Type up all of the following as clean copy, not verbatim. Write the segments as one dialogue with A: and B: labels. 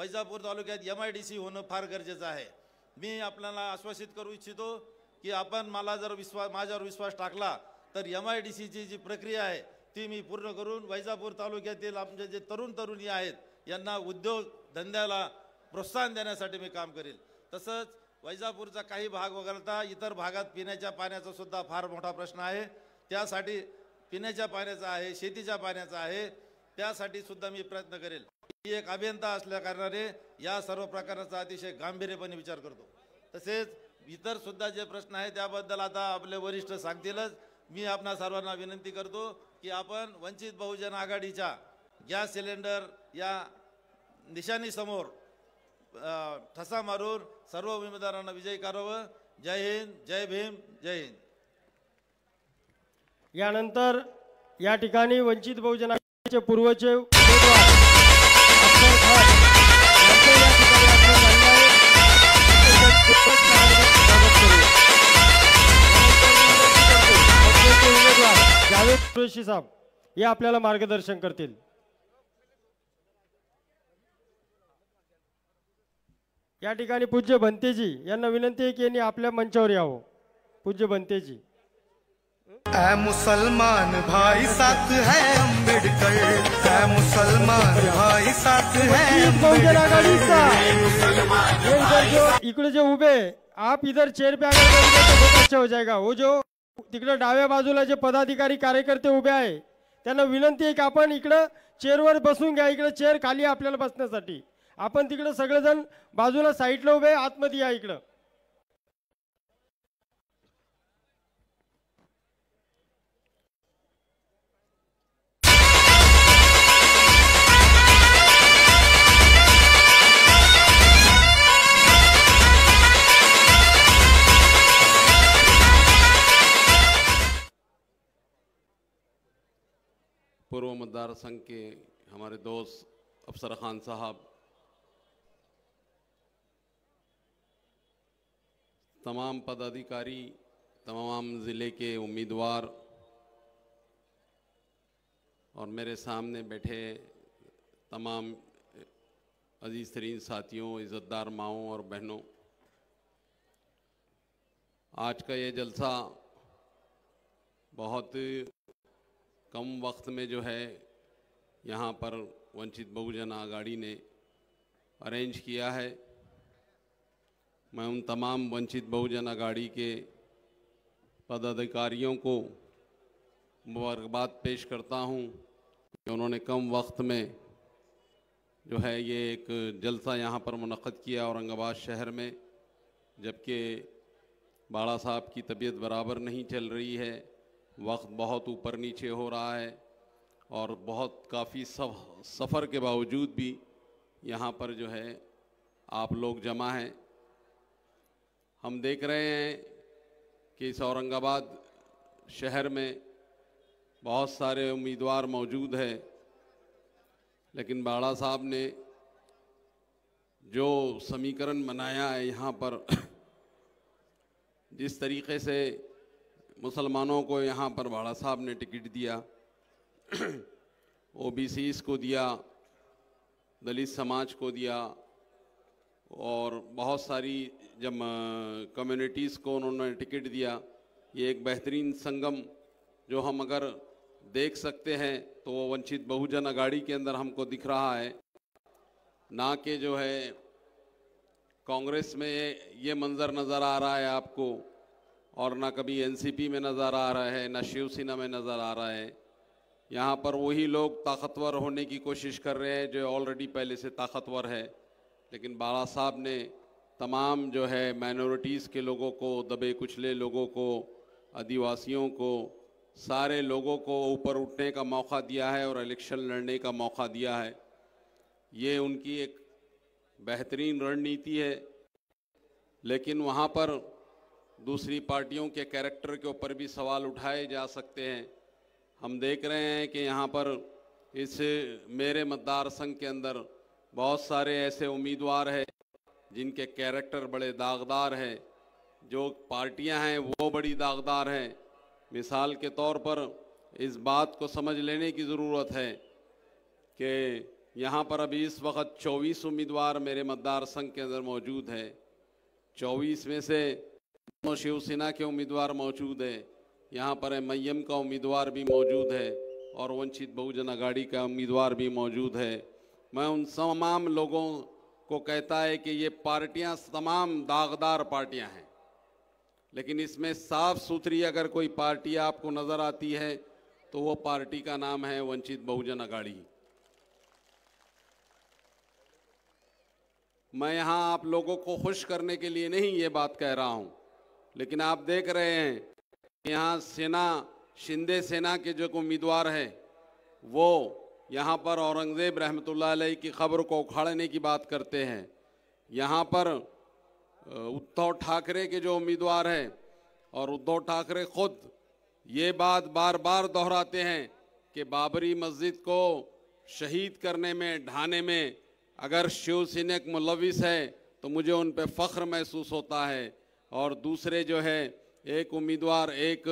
A: वैजापूर तालुक्यात MIDC होणं फार गरजेचं आहे। मी आपल्याला आश्वासित करू इच्छितो की आपण मला जर माझ्यावर विश्वास टाकला तर MIDCची जी प्रक्रिया आहे ती मी पूर्ण करून वैजापूर तालुक्यातील आमचे जे तरुण तरुणी आहेत यांना उद्योग धंद्याला प्रोत्साहन देण्यासाठी मी काम करेल। तसंच वैजापूरचा काही भाग वगळता इतर भागात पिण्याच्या पाण्याचा सुद्धा फार मोठा प्रश्न आहे। त्यासाठी पिण्याच्या पाण्याचा आहे, शेतीच्या पाण्याचा आहे, त्यासाठी सुद्धा मी प्रयत्न करेल। मी एक अभियंता असल्या कारणाने या सर्व प्रकाराचा अतिशय गांभीर्यपणे विचार करतो। तसेच इतर सुद्धा जे प्रश्न आहेत त्याबद्दल आता आपले वरिष्ठ सांगतीलच। मी आपणा सर्वांना विनंती करतो की आपण वंचित बहुजन आघाडीच्या गॅस सिलेंडर या निशाणी समोर ठसा मारून सर्व उमेदवारांना विजयी करावं। जय हिंद, जय भीम, जय हिंद।
B: यानंतर या ठिकाणी वंचित बहुजन आघाडीचे पूर्वचे उमेदवार अफसर खान यांचे या ठिकाणी उमेदवार जावेद कुरैशी साहेब हे आपल्याला मार्गदर्शन करतील। या ठिकाणी पूज्य भंतेजी यांना विनंती आहे की यांनी आपल्या मंचावर यावं। पूज्य भंतेजी।
C: ऐ मुसलमान भाई साथ है अम्बेडकर, ऐ मुसलमान भाई साथ है
B: बहुजन आघाडीचा इकडे जो उभे आप इधर चेयर पे आकर तो बहुत अच्छा हो जाएगा। वो जो तिकडे डाव्या बाजूला जे पदाधिकारी कार्यकर्ते उभे आहे त्यांना विनंती आहे की आपण इकडे चेअरवर बसून घ्या। इकडे चेअर खाली आहे आपल्याला बसण्यासाठी। आपण तिकडे सगळेजण बाजूला साईडला उभे, आतमध्ये या इकडे।
D: पूर्व मतदार संघ के हमारे दोस्त अफसर खान साहब, तमाम पदाधिकारी, तमाम ज़िले के उम्मीदवार और मेरे सामने बैठे तमाम अजीज़ तरीन साथियों, इज़्ज़तदार माओं और बहनों, आज का ये जलसा बहुत कम वक्त में जो है यहाँ पर वंचित बहुजन आघाड़ी ने अरेंज किया है। मैं उन तमाम वंचित बहुजन आघाड़ी के पदाधिकारियों को मुबारकबाद पेश करता हूँ कि उन्होंने कम वक्त में जो है ये एक जलसा यहाँ पर मुनक़्क़द किया औरंगाबाद शहर में, जबकि बाड़ा साहब की तबीयत बराबर नहीं चल रही है, वक्त बहुत ऊपर नीचे हो रहा है और बहुत काफ़ी सफ़र के बावजूद भी यहाँ पर जो है आप लोग जमा हैं। हम देख रहे हैं कि इस औरंगाबाद शहर में बहुत सारे उम्मीदवार मौजूद हैं, लेकिन बाड़ा साहब ने जो समीकरण बनाया है यहाँ पर, जिस तरीक़े से मुसलमानों को यहाँ पर बाड़ा साहब ने टिकट दिया, OBCs को दिया, दलित समाज को दिया और बहुत सारी जब कम्युनिटीज़ को उन्होंने टिकट दिया, ये एक बेहतरीन संगम जो हम अगर देख सकते हैं तो वो वंचित बहुजन आघाड़ी के अंदर हमको दिख रहा है। ना कि जो है कांग्रेस में ये मंज़र नज़र आ रहा है आपको, और ना कभी NCP में नज़र आ रहा है, ना शिवसेना में नज़र आ रहा है। यहाँ पर वही लोग ताकतवर होने की कोशिश कर रहे हैं जो ऑलरेडी पहले से ताकतवर है, लेकिन बाड़ा साहब ने तमाम जो है माइनॉरिटीज़ के लोगों को, दबे कुचले लोगों को, आदिवासियों को, सारे लोगों को ऊपर उठने का मौका दिया है और इलेक्शन लड़ने का मौका दिया है। ये उनकी एक बेहतरीन रणनीति है, लेकिन वहाँ पर दूसरी पार्टियों के कैरेक्टर के ऊपर भी सवाल उठाए जा सकते हैं। हम देख रहे हैं कि यहाँ पर इस मेरे मतदार संघ के अंदर बहुत सारे ऐसे उम्मीदवार हैं जिनके कैरेक्टर बड़े दागदार हैं, जो पार्टियां हैं वो बड़ी दागदार हैं। मिसाल के तौर पर इस बात को समझ लेने की ज़रूरत है कि यहाँ पर अभी इस वक्त 24 उम्मीदवार मेरे मतदार संघ के अंदर मौजूद है। 24 में से दोनों शिवसेना के उम्मीदवार मौजूद है, यहाँ पर MIM का उम्मीदवार भी मौजूद है और वंचित बहुजन अघाड़ी का उम्मीदवार भी मौजूद है। मैं उन तमाम लोगों को कहता है कि ये पार्टियां तमाम दागदार पार्टियां हैं, लेकिन इसमें साफ सुथरी अगर कोई पार्टी आपको नजर आती है तो वो पार्टी का नाम है वंचित बहुजन अघाड़ी। मैं यहाँ आप लोगों को खुश करने के लिए नहीं ये बात कह रहा हूँ, लेकिन आप देख रहे हैं कि यहाँ शिंदे सेना के जो उम्मीदवार हैं वो यहाँ पर औरंगजेब रहमतुल्लाह अलैह की खबर को उखाड़ने की बात करते हैं। यहाँ पर उद्धव ठाकरे के जो उम्मीदवार हैं और उद्धव ठाकरे खुद ये बात बार बार दोहराते हैं कि बाबरी मस्जिद को शहीद करने में, ढाने में अगर शिवसैनिक मुलविस है तो मुझे उन पे फख्र महसूस होता है। और दूसरे जो है एक उम्मीदवार एक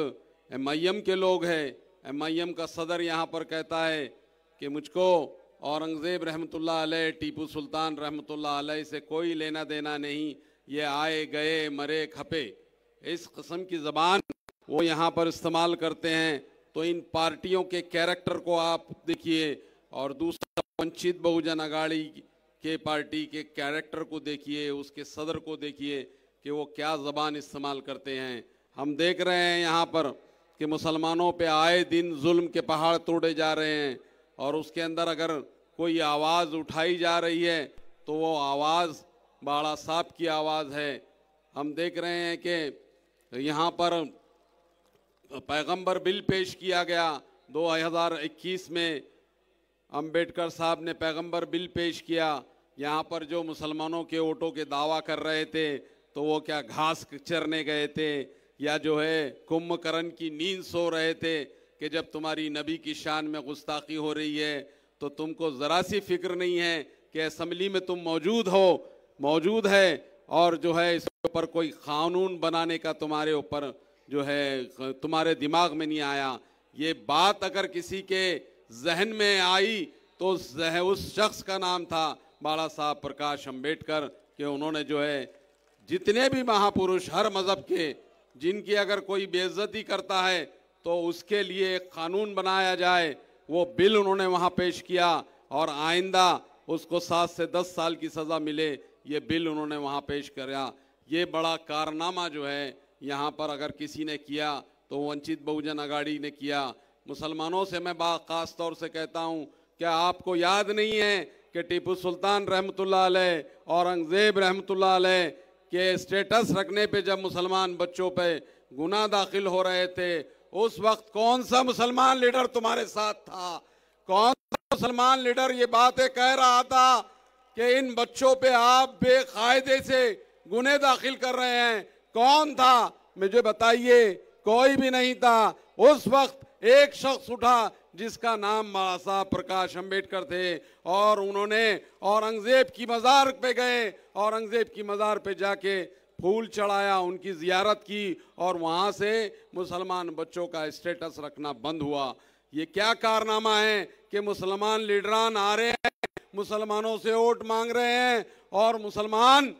D: MIM के लोग हैं, MIM का सदर यहाँ पर कहता है कि मुझको औरंगजेब रहमतुल्लाह अलैह, टीपू सुल्तान रहमतुल्लाह अलैह से कोई लेना देना नहीं, ये आए गए मरे खपे, इस किस्म की ज़बान वो यहाँ पर इस्तेमाल करते हैं। तो इन पार्टियों के कैरेक्टर को आप देखिए और दूसरा वंचित बहुजन अघाड़ी के पार्टी के कैरेक्टर को देखिए, उसके सदर को देखिए कि वो क्या ज़बान इस्तेमाल करते हैं। हम देख रहे हैं यहाँ पर कि मुसलमानों पे आए दिन जुल्म के पहाड़ तोड़े जा रहे हैं और उसके अंदर अगर कोई आवाज़ उठाई जा रही है तो वो आवाज़ बाड़ा साहब की आवाज़ है। हम देख रहे हैं कि यहाँ पर पैगंबर बिल पेश किया गया 2021 में, अंबेडकर साहब ने पैगंबर बिल पेश किया। यहाँ पर जो मुसलमानों के वोटों के दावा कर रहे थे तो वो क्या घास चरने गए थे या जो है कुंभकर्ण की नींद सो रहे थे कि जब तुम्हारी नबी की शान में गुस्ताखी हो रही है तो तुमको ज़रा सी फिक्र नहीं है कि असेंबली में तुम मौजूद है और जो है इस ऊपर कोई कानून बनाने का तुम्हारे ऊपर जो है तुम्हारे दिमाग में नहीं आया। ये बात अगर किसी के जहन में आई तो उस शख्स का नाम था बाला साहब प्रकाश अंबेडकर, कि उन्होंने जो है जितने भी महापुरुष हर मज़हब के जिनकी अगर कोई बेइज्जती करता है तो उसके लिए एक कानून बनाया जाए, वो बिल उन्होंने वहाँ पेश किया और आइंदा उसको 7 से 10 साल की सज़ा मिले, ये बिल उन्होंने वहाँ पेश किया। ये बड़ा कारनामा जो है यहाँ पर अगर किसी ने किया तो वंचित बहुजन अघाड़ी ने किया। मुसलमानों से मैं खास तौर से कहता हूँ, क्या आपको याद नहीं है कि टीपू सुल्तान रहमतुल्लाह अलैह, औरंगजेब रहमतुल्लाह अलैह के स्टेटस रखने पे जब मुसलमान बच्चों पे गुनाह दाखिल हो रहे थे, उस वक्त कौन सा मुसलमान लीडर तुम्हारे साथ था? कौन सा मुसलमान लीडर ये बातें कह रहा था कि इन बच्चों पे आप बेकायदे से गुनाह दाखिल कर रहे हैं? कौन था? मुझे बताइए। कोई भी नहीं था। उस वक्त एक शख्स उठा जिसका नाम बाला साहब प्रकाश अंबेडकर थे और उन्होंने औरंगजेब की मज़ार पे गए, औरंगजेब की मज़ार पे जाके फूल चढ़ाया, उनकी ज़ियारत की और वहाँ से मुसलमान बच्चों का स्टेटस रखना बंद हुआ। ये क्या कारनामा है कि मुसलमान लीडरान आ रहे हैं, मुसलमानों से वोट मांग रहे हैं और मुसलमान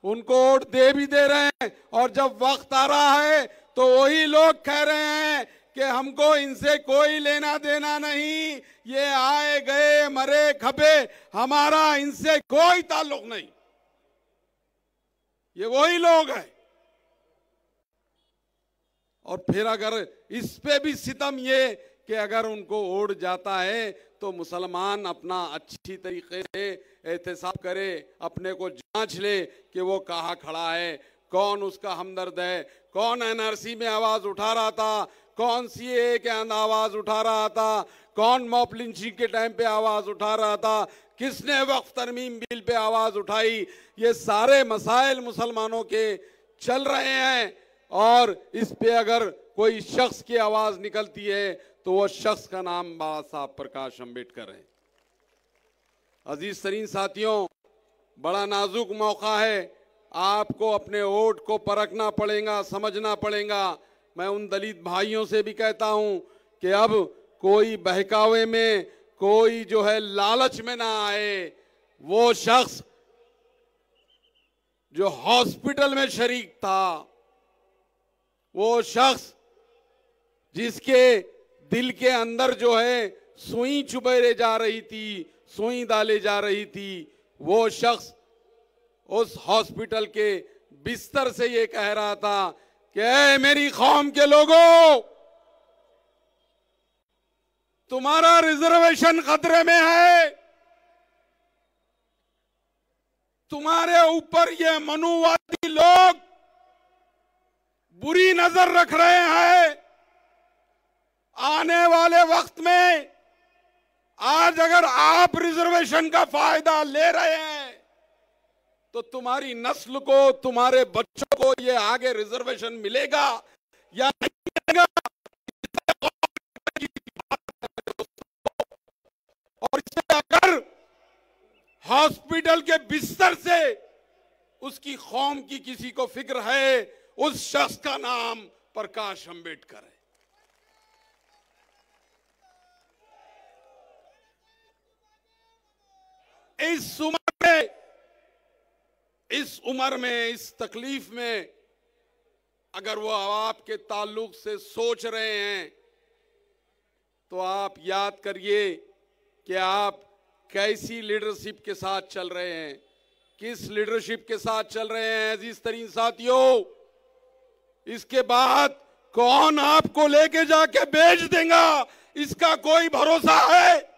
D: उनको वोट दे रहे हैं, और जब वक्त आ रहा है तो वही लोग कह रहे हैं कि हमको इनसे कोई लेना देना नहीं, ये आए गए मरे खपे, हमारा इनसे कोई ताल्लुक नहीं। ये वही लोग हैं। और फिर अगर इस पे भी सितम ये कि अगर उनको वोट जाता है तो मुसलमान अपना अच्छी तरीके से एहतसाब करे, अपने को जांच ले कि वो कहाँ खड़ा है, कौन उसका हमदर्द है, कौन NRC में आवाज उठा रहा था, कौन CAA के अंदर आवाज उठा रहा था, कौन मॉब लिंचिंग के टाइम पे आवाज उठा रहा था, किसने वक्फ तरमीम बिल पे आवाज उठाई। ये सारे मसाइल मुसलमानों के चल रहे हैं और इस पे अगर कोई शख्स की आवाज निकलती है तो वो शख्स का नाम बाला साहब प्रकाश अंबेडकर है। अजीज तरीन साथियों, बड़ा नाजुक मौका है, आपको अपने वोट को परखना पड़ेगा, समझना पड़ेगा। मैं उन दलित भाइयों से भी कहता हूं कि अब कोई बहकावे में, कोई जो है लालच में ना आए। वो शख्स जो हॉस्पिटल में शरीक था, वो शख्स जिसके दिल के अंदर जो है सुई चुभे जा रही थी, सुई डाले जा रही थी, वो शख्स उस हॉस्पिटल के बिस्तर से ये कह रहा था कि ऐ मेरी कौम के लोगों, तुम्हारा रिजर्वेशन खतरे में है, तुम्हारे ऊपर ये मनुवादी लोग बुरी नजर रख रहे हैं। आने वाले वक्त में आज अगर आप रिजर्वेशन का फायदा ले रहे हैं तो तुम्हारी नस्ल को, तुम्हारे बच्चों को ये आगे रिजर्वेशन मिलेगा या नहीं मिलेगा। और इसे अगर हॉस्पिटल के बिस्तर से उसकी कौम की किसी को फिक्र है, उस शख्स का नाम प्रकाश अंबेडकर है। इस उम्र में, इस तकलीफ में अगर वो आपके ताल्लुक से सोच रहे हैं तो आप याद करिए कि आप कैसी लीडरशिप के साथ चल रहे हैं, किस लीडरशिप के साथ चल रहे हैं अजीज तरीन साथियों। इसके बाद कौन आपको लेके जाके बेच देगा, इसका कोई भरोसा है?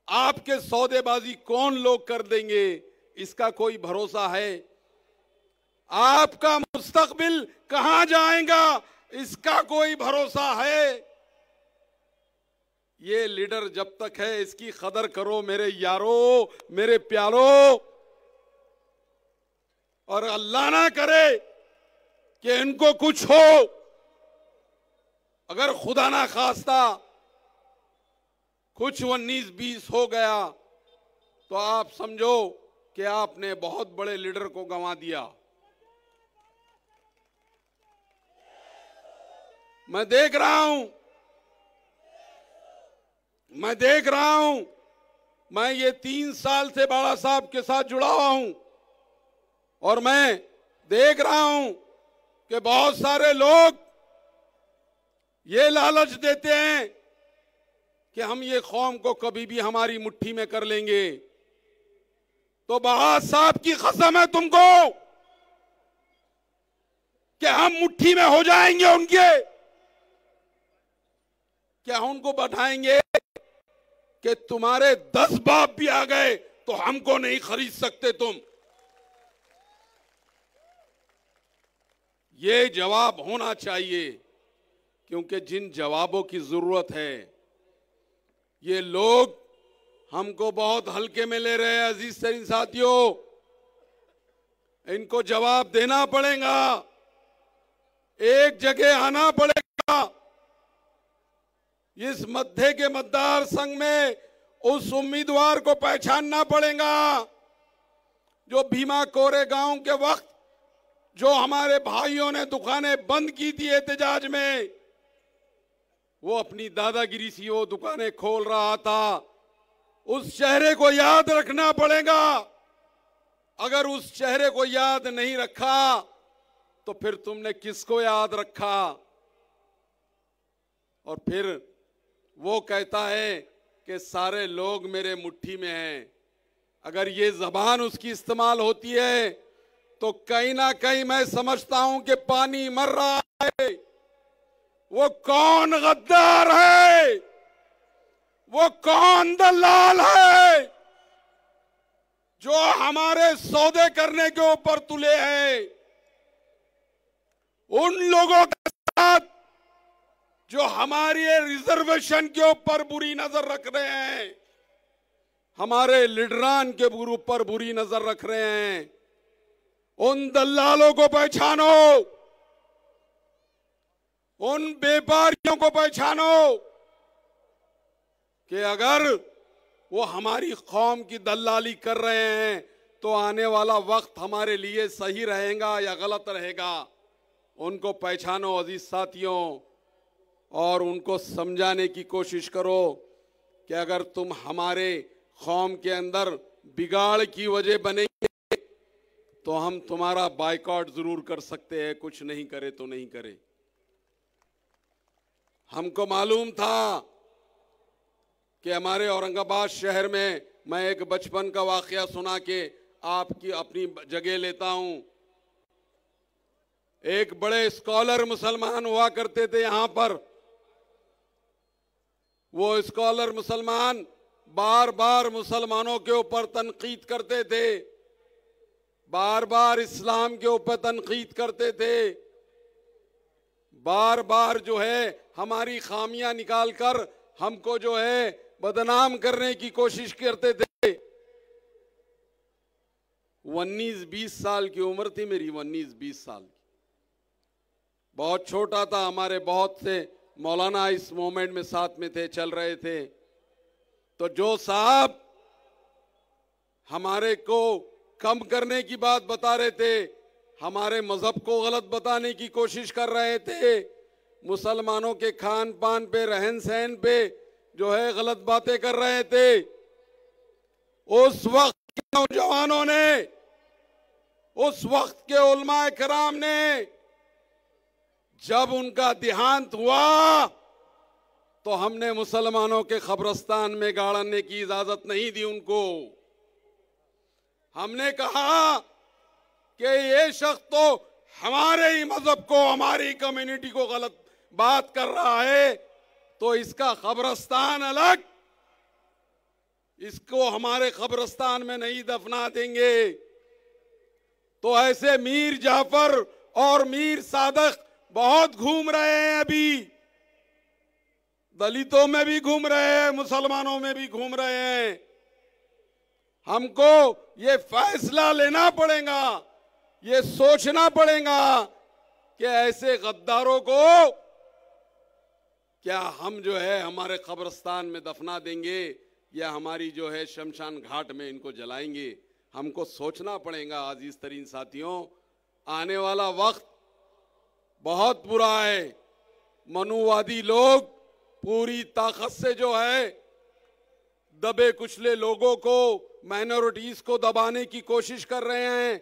D: आपके सौदेबाजी कौन लोग कर देंगे, इसका कोई भरोसा है? आपका मुस्तकबिल कहां जाएगा, इसका कोई भरोसा है? ये लीडर जब तक है, इसकी कदर करो मेरे यारों, मेरे प्यारों। और अल्लाह ना करे कि इनको कुछ हो, अगर खुदा ना खास्ता कुछ 19-20 हो गया तो आप समझो कि आपने बहुत बड़े लीडर को गंवा दिया। मैं देख रहा हूं, मैं ये 3 साल से बाला साहब के साथ जुड़ा हुआ हूं और मैं देख रहा हूं कि बहुत सारे लोग ये लालच देते हैं कि हम ये कौम को कभी भी हमारी मुट्ठी में कर लेंगे। तो बहार साहब की कसम है तुमको कि हम मुट्ठी में हो जाएंगे उनके। क्या उनको बैठाएंगे कि तुम्हारे 10 बाप भी आ गए तो हमको नहीं खरीद सकते तुम? ये जवाब होना चाहिए, क्योंकि जिन जवाबों की जरूरत है ये लोग हमको बहुत हल्के में ले रहे हैं अजीज तरीन साथियों। इनको जवाब देना पड़ेगा, एक जगह आना पड़ेगा। इस मध्य के मतदार संघ में उस उम्मीदवार को पहचानना पड़ेगा जो भीमा कोरेगांव के वक्त जो हमारे भाइयों ने दुकानें बंद की थी एहतजाज में, वो अपनी दादागिरी से वो दुकानें खोल रहा था। उस चेहरे को याद रखना पड़ेगा। अगर उस चेहरे को याद नहीं रखा तो फिर तुमने किसको याद रखा? और फिर वो कहता है कि सारे लोग मेरे मुट्ठी में हैं। अगर ये जबान उसकी इस्तेमाल होती है तो कहीं ना कहीं मैं समझता हूं कि पानी मर रहा है। वो कौन गद्दार है, वो कौन दलाल है जो हमारे सौदे करने के ऊपर तुले हैं? उन लोगों के साथ जो हमारे रिजर्वेशन के ऊपर बुरी नजर रख रहे हैं, हमारे लीडरान के ऊपर बुरी नजर रख रहे हैं, उन दलालों को पहचानो, उन व्यापारियों को पहचानो कि अगर वो हमारी कौम की दलाली कर रहे हैं तो आने वाला वक्त हमारे लिए सही रहेगा या गलत रहेगा। उनको पहचानो अजीज साथियों और उनको समझाने की कोशिश करो। कि अगर तुम हमारे कौम के अंदर बिगाड़ की वजह बनेंगे तो हम तुम्हारा बायकॉट जरूर कर सकते हैं, कुछ नहीं करे तो नहीं करे। हमको मालूम था कि हमारे औरंगाबाद शहर में, मैं एक बचपन का वाकया सुना के आपकी अपनी जगह लेता हूं। एक बड़े स्कॉलर मुसलमान हुआ करते थे यहां पर। वो स्कॉलर मुसलमान बार बार मुसलमानों के ऊपर तनकीद करते थे, बार बार इस्लाम के ऊपर तनकीद करते थे, बार बार जो है हमारी खामियां निकालकर हमको जो है बदनाम करने की कोशिश करते थे। 19-20 साल की उम्र थी मेरी, 19-20 साल की, बहुत छोटा था। हमारे बहुत से मौलाना इस मोमेंट में साथ में थे, चल रहे थे। तो जो साहब हमारे को कम करने की बात बता रहे थे, हमारे मजहब को गलत बताने की कोशिश कर रहे थे, मुसलमानों के खान पान पे, रहन सहन पे जो है गलत बातें कर रहे थे, उस वक्त के नौजवानों ने, उस वक्त के उलमाए कराम ने जब उनका देहांत हुआ तो हमने मुसलमानों के कब्रिस्तान में गाड़ने की इजाजत नहीं दी उनको। हमने कहा कि ये शख्स तो हमारे ही मजहब को, हमारी कम्युनिटी को गलत बात कर रहा है, तो इसका कब्रिस्तान अलग, इसको हमारे कब्रिस्तान में नहीं दफना देंगे। तो ऐसे मीर जाफर और मीर सादक बहुत घूम रहे हैं, अभी दलितों में भी घूम रहे हैं, मुसलमानों में भी घूम रहे हैं। हमको ये फैसला लेना पड़ेगा, ये सोचना पड़ेगा कि ऐसे गद्दारों को क्या हम जो है हमारे कब्रिस्तान में दफना देंगे या हमारी जो है शमशान घाट में इनको जलाएंगे। हमको सोचना पड़ेगा अजीज तरीन साथियों, आने वाला वक्त बहुत बुरा है। मनुवादी लोग पूरी ताकत से जो है दबे कुचले लोगों को, माइनॉरिटीज को दबाने की कोशिश कर रहे हैं,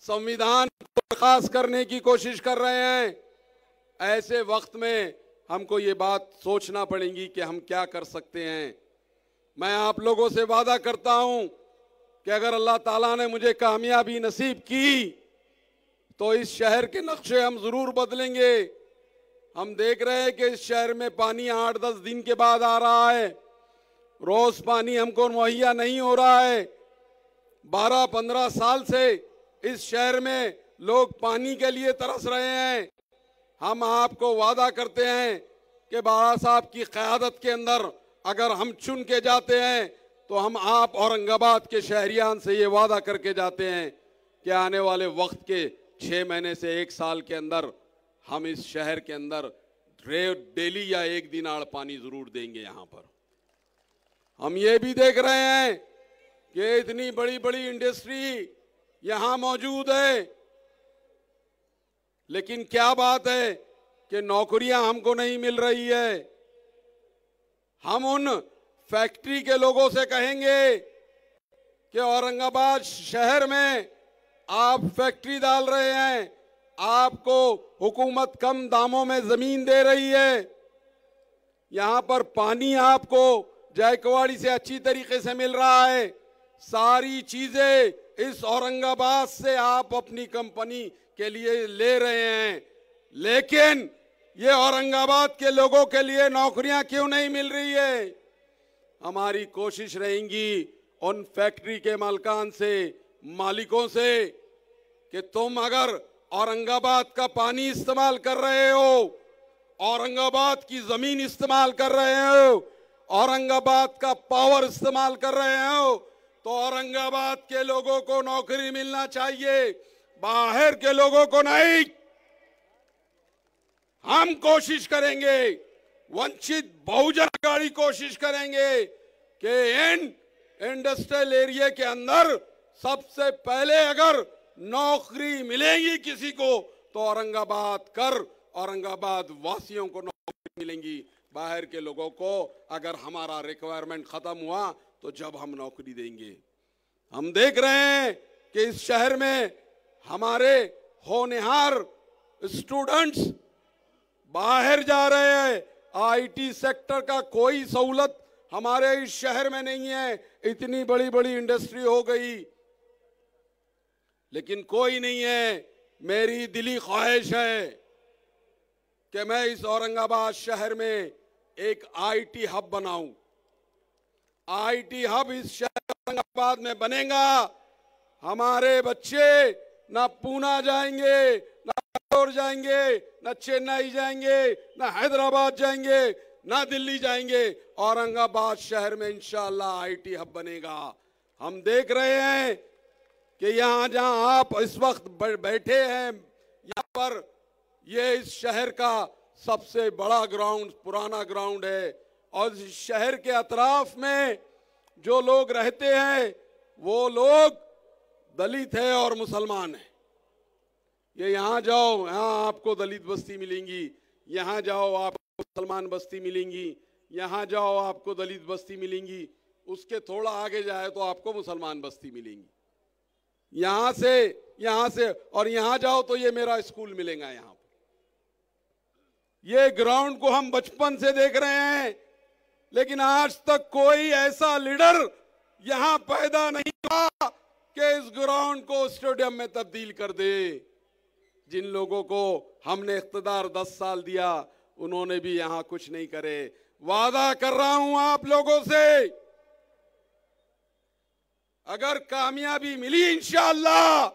D: संविधान को बर्खास्त करने की कोशिश कर रहे हैं। ऐसे वक्त में हमको ये बात सोचना पड़ेगी कि हम क्या कर सकते हैं। मैं आप लोगों से वादा करता हूं कि अगर अल्लाह ताला ने मुझे कामयाबी नसीब की तो इस शहर के नक्शे हम जरूर बदलेंगे। हम देख रहे हैं कि इस शहर में पानी 8-10 दिन के बाद आ रहा है, रोज पानी हमको मुहैया नहीं हो रहा है। 12-15 साल से इस शहर में लोग पानी के लिए तरस रहे हैं। हम आपको वादा करते हैं कि बाबा साहब की क़यादत के अंदर अगर हम चुन के जाते हैं तो हम आप औरंगाबाद के शहरियान से ये वादा करके जाते हैं कि आने वाले वक्त के 6 महीने से 1 साल के अंदर हम इस शहर के अंदर डेली या 1 दिन आड़ पानी जरूर देंगे। यहाँ पर हम ये भी देख रहे हैं कि इतनी बड़ी बड़ी इंडस्ट्री यहाँ मौजूद है, लेकिन क्या बात है कि नौकरियां हमको नहीं मिल रही है। हम उन फैक्ट्री के लोगों से कहेंगे कि औरंगाबाद शहर में आप फैक्ट्री डाल रहे हैं, आपको हुकूमत कम दामों में जमीन दे रही है, यहां पर पानी आपको जायकवाड़ी से अच्छी तरीके से मिल रहा है, सारी चीजें इस औरंगाबाद से आप अपनी कंपनी के लिए ले रहे हैं, लेकिन ये औरंगाबाद के लोगों के लिए नौकरियां क्यों नहीं मिल रही है। हमारी कोशिश रहेगी उन फैक्ट्री के मालिकान से, मालिकों से, कि तुम अगर औरंगाबाद का पानी इस्तेमाल कर रहे हो, औरंगाबाद की जमीन इस्तेमाल कर रहे हो, औरंगाबाद का पावर इस्तेमाल कर रहे हो, तो औरंगाबाद के लोगों को नौकरी मिलना चाहिए, बाहर के लोगों को नहीं। हम कोशिश करेंगे, वंचित बहुजन आघाड़ी कोशिश करेंगे कि इन इंडस्ट्रियल एरिया के अंदर सबसे पहले अगर नौकरी मिलेगी किसी को तो औरंगाबाद वासियों को नौकरी मिलेंगी। बाहर के लोगों को अगर हमारा रिक्वायरमेंट खत्म हुआ तो जब हम नौकरी देंगे। हम देख रहे हैं कि इस शहर में हमारे होनहार स्टूडेंट्स बाहर जा रहे हैं। आईटी सेक्टर का कोई सहूलत हमारे इस शहर में नहीं है। इतनी बड़ी बड़ी इंडस्ट्री हो गई, लेकिन कोई नहीं है। मेरी दिली ख्वाहिश है कि मैं इस औरंगाबाद शहर में एक आईटी हब बनाऊं। आईटी हब इस शहर औरंगाबाद में बनेगा। हमारे बच्चे ना पूना जाएंगे, ना बैंगलोर जाएंगे, ना चेन्नई जाएंगे, ना हैदराबाद जाएंगे, ना दिल्ली जाएंगे। औरंगाबाद शहर में इंशाअल्लाह आईटी हब बनेगा। हम देख रहे हैं कि यहाँ जहाँ आप इस वक्त बैठे हैं, यहाँ पर ये इस शहर का सबसे बड़ा ग्राउंड, पुराना ग्राउंड है। और इस शहर के अतराफ में जो लोग रहते हैं वो लोग दलित है और मुसलमान है। ये यहाँ जाओ, यहाँ आपको दलित बस्ती मिलेंगी, यहाँ जाओ आपको मुसलमान बस्ती मिलेंगी, यहाँ जाओ आपको दलित बस्ती मिलेंगी, उसके थोड़ा आगे जाए तो आपको मुसलमान बस्ती मिलेंगी। यहाँ से और यहाँ जाओ तो ये मेरा स्कूल मिलेगा। यहाँ पर ये ग्राउंड को हम बचपन से देख रहे हैं, लेकिन आज तक कोई ऐसा लीडर यहाँ पैदा नहीं हुआ कि इस ग्राउंड को स्टेडियम में तब्दील कर दे। जिन लोगों को हमने इख्तिदार 10 साल दिया, उन्होंने भी यहाँ कुछ नहीं करे। वादा कर रहा हूं आप लोगों से, अगर कामयाबी मिली इंशाअल्लाह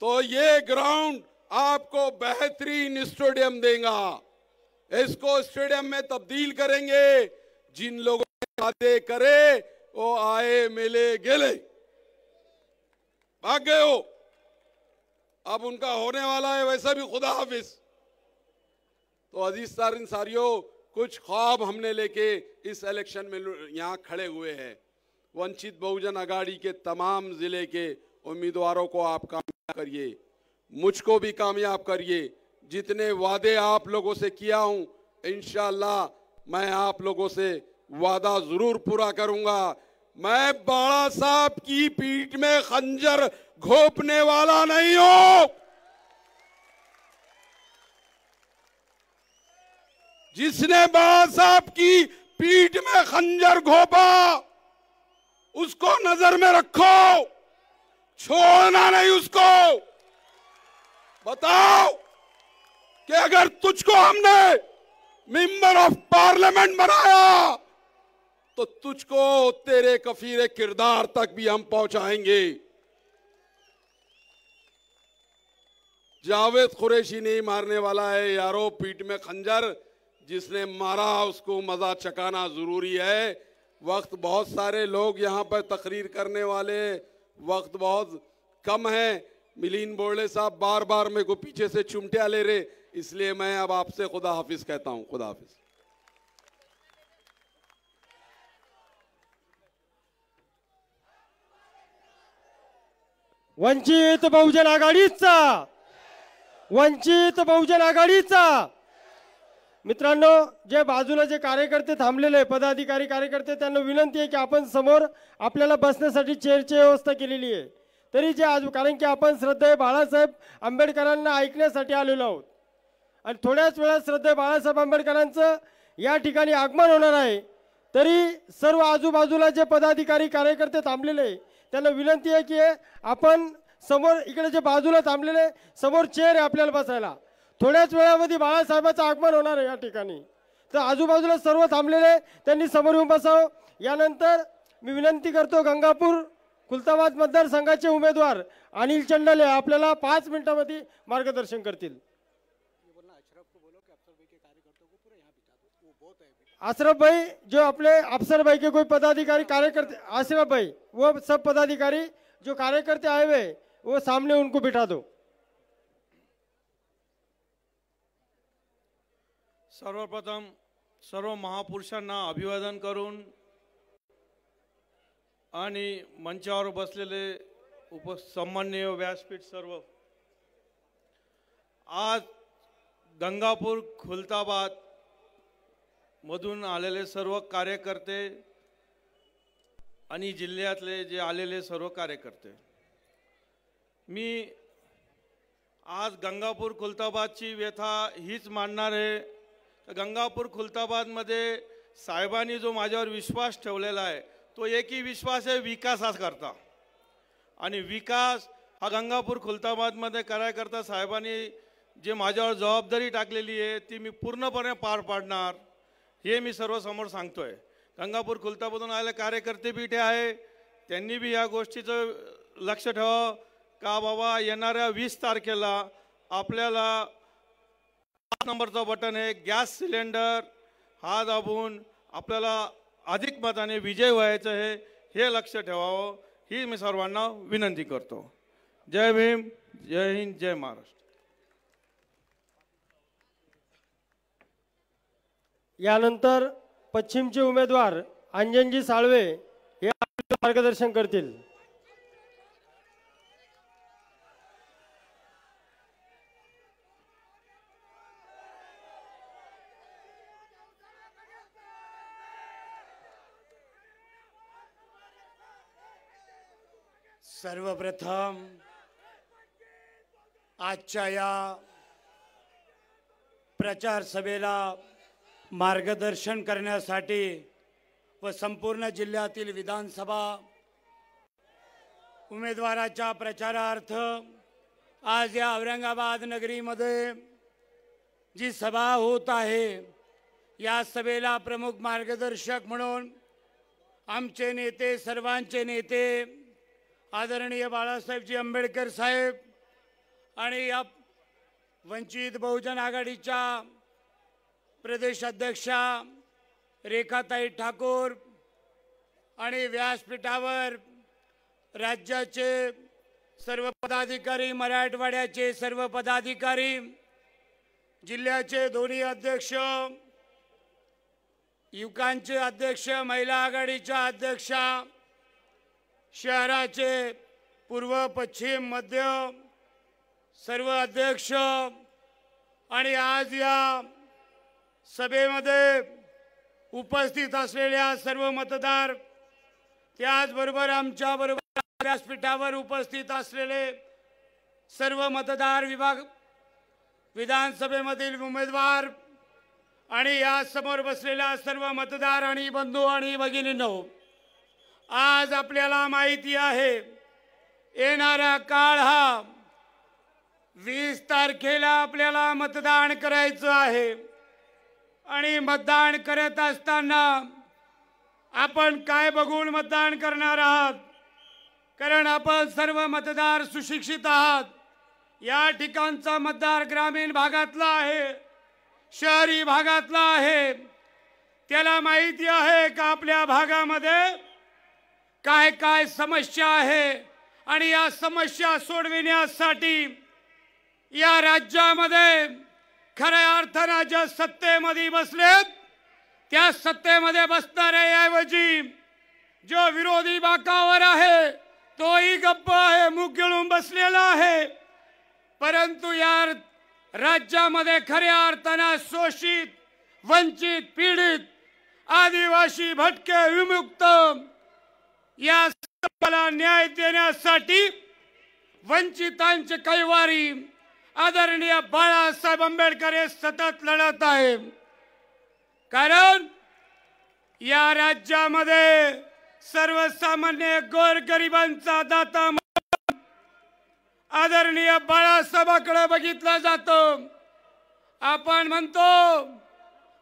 D: तो ये ग्राउंड आपको बेहतरीन स्टेडियम देगा। इसको स्टेडियम में तब्दील करेंगे। जिन लोगों ने वादे करे वो आए मिले गेले, भाग गए हो। अब उनका होने वाला है, वैसा भी खुदा हाफिज। तो अजीज सारिन सारियों, कुछ ख्वाब हमने लेके इस इलेक्शन में यहाँ खड़े हुए हैं। वंचित बहुजन अघाड़ी के तमाम जिले के उम्मीदवारों को आप कामयाब करिए, मुझको भी कामयाब करिए। जितने वादे आप लोगों से किया हूं, इंशाअल्लाह मैं आप लोगों से वादा जरूर पूरा करूंगा। मैं बाड़ा साहब की पीठ में खंजर घोंपने वाला नहीं हूं। जिसने बाड़ा साहब की पीठ में खंजर घोंपा उसको नजर में रखो, छोड़ना नहीं उसको। बताओ कि अगर तुझको हमने मेंबर ऑफ पार्लियामेंट बनाया तो तुझको तेरे कफीरे किरदार तक भी हम पहुंचाएंगे। जावेद कुरैशी नहीं मारने वाला है यारो पीठ में खंजर। जिसने मारा उसको मजा चकाना जरूरी है। वक्त बहुत सारे लोग यहाँ पर तकरीर करने वाले, वक्त बहुत कम है। मिलीन बोर्डे साहब बार बार मेरे को पीछे से चुमटिया ले रहे, इसलिए मैं अब आपसे खुदा हाफिज कहता हूं। खुदा हाफिज।
B: वंचित बहुजन आघाडीचा, वंचित बहुजन आघाडीचा। मित्रांनो, जे बाजूला जे कार्यकर्ते थांबलेले पदाधिकारी कार्यकर्ते, त्यांना विनंती आहे की आपण समोर आपल्याला बसण्यासाठी चेअरची व्यवस्था केलेली आहे। तरी जे आज, कारण की आपण श्रद्धेय बाळासाहेब आंबेडकरांना ऐकण्यासाठी आलेलो आहोत आणि थोड्याच वेळात श्रद्धेय बाळासाहेब आंबेडकरांचं या ठिकाणी आगमन होणार आहे। तरी सर्व आजूबाजूला जे पदाधिकारी कार्यकर्ते थांबलेले, त्यांना विनंती आहे की आपण समोर, इकडे जे बाजूला थांबलेले समोर चेअर आहे आपल्याला बसायला। थोड्याच वेळामध्ये बाळासाहेबांचं आगमन होणार आहे या ठिकाणी, तर आजूबाजूला सर्व थांबलेले त्यांनी समोर येऊन बसावं। यानंतर मी विनंती करतो, गंगापूर खुलताबाद मतदारसंघाचे उमेदवार अनिल चंडले आपल्याला 5 मिनिटांमध्ये मार्गदर्शन करतील। अशरफ भाई, जो अपने अफसर भाई के कोई पदाधिकारी कार्यकर्ते, अशरफ भाई वो सब पदाधिकारी जो कार्यकर्ते आए हुए वो सामने उनको बिठा दो।
E: सर्वप्रथम सर्व महापुरुषांना अभिवादन करून आणि मंचावर बसलेले उपसन्माननीय व्यासपीठ सर्व, आज गंगापूर खुलताबाद मधून आलेले सर्व कार्यकर्ते आणि जिल्ह्यातले जे आलेले सर्व कार्यकर्ते, मी आज गंगापूर खुलताबादची व्यथा हीच मांडणार आहे. गंगापूर खुलताबादमध्ये साहेबांनी जो माझ्यावर विश्वास ठेवलेला आहे तो एकही विश्वास आहे विकासाकरता. आणि विकास हा गंगापूर खुलताबादमध्ये करायकरता साहेबांनी जे माझ्यावर जबाबदारी टाकलेली आहे ती मी पूर्णपणे पार पाडणार हे मी सर्वसमोर सांगतोय. गंगापूर खुलताबादून आलेले कार्यकर्ते बी इथे आहे, त्यांनी बी या गोष्टीचं लक्ष ठेवावं का बाबा येणाऱ्या 20 तारखेला आपल्याला 5 नंबरचं बटन आहे गॅस सिलेंडर हा दाबून आपल्याला अधिक मताने विजय व्हायचं आहे हे लक्ष ठेवावं ही मी सर्वांना विनंती करतो. जय भीम, जय हिंद, जय महाराष्ट्र.
B: यानंतर पश्चिमचे उमेदवार अंजनजी साळवे हे मार्गदर्शन करतील.
F: सर्वप्रथम आजच्या या प्रचार सभेला मार्गदर्शन करण्यासाठी व संपूर्ण जिल्ह्यातील विधानसभा उमेदवाराच्या प्रचारार्थ आज या औरंगाबाद नगरीमध्ये जी सभा होत आहे या सभेला प्रमुख मार्गदर्शक म्हणून आमचे नेते, सर्वांचे नेते आदरणीय बाळासाहेबजी आंबेडकर साहेब आणि या वंचित बहुजन आघाडीच्या प्रदेश अध्यक्षा रेखाताई ठाकूर आणि व्यासपीठावर राज्याचे सर्व पदाधिकारी, मराठवाड्याचे सर्व पदाधिकारी, जिल्ह्याचे दोन्ही अध्यक्ष, युवकांचे अध्यक्ष, महिला आघाडीच्या अध्यक्षा, शहराचे पूर्व, पश्चिम, मध्य सर्व अध्यक्ष आणि आज या सभेमध्ये उपस्थित असलेल्या सर्व मतदार, त्याचबरोबर आमच्या बरोबर व्यासपीठावर उपस्थित असलेले सर्व मतदार विभाग, विधानसभेमधील उमेदवार आणि या समोर बसलेल्या सर्व मतदार आणि बंधू आणि भगिनींनो, आज आपल्याला माहिती आहे येणारा काळ हा 20 तारखेला आपल्याला मतदान करायचं आहे. आणि मतदान करत असताना आपण काय बघून मतदान करणार आहात? कारण आपण सर्व मतदार सुशिक्षित आहात. या ठिकाणचा मतदार ग्रामीण भागातला आहे, शहरी भागातला आहे. त्याला माहिती आहे का आपल्या भागामध्ये काय काय समस्या आहे आणि या समस्या सोडविण्यासाठी या राज्यामध्ये खऱ्या अर्थाने ज्या सत्तेमध्ये बसलेत त्या सत्तेमध्ये बसणाऱ्याऐवजी जो विरोधी बाकावर आहे तोही गप्प आहे, मुख गिळून बसलेला आहे. परंतु या राज्यामध्ये खऱ्या अर्थाने शोषित, वंचित, पीडित, आदिवासी, भटके, विमुक्त या सर्वांना न्याय देण्यासाठी वंचितांचे कैवारी आदरणीय बाळासाहेब आंबेडकर हे सतत लढत आहे. कारण या राज्यामध्ये सर्वसामान्य गोरगरिबांचा दाता आदरणीय बाळासाहेबांकडे बघितलं जातं. आपण म्हणतो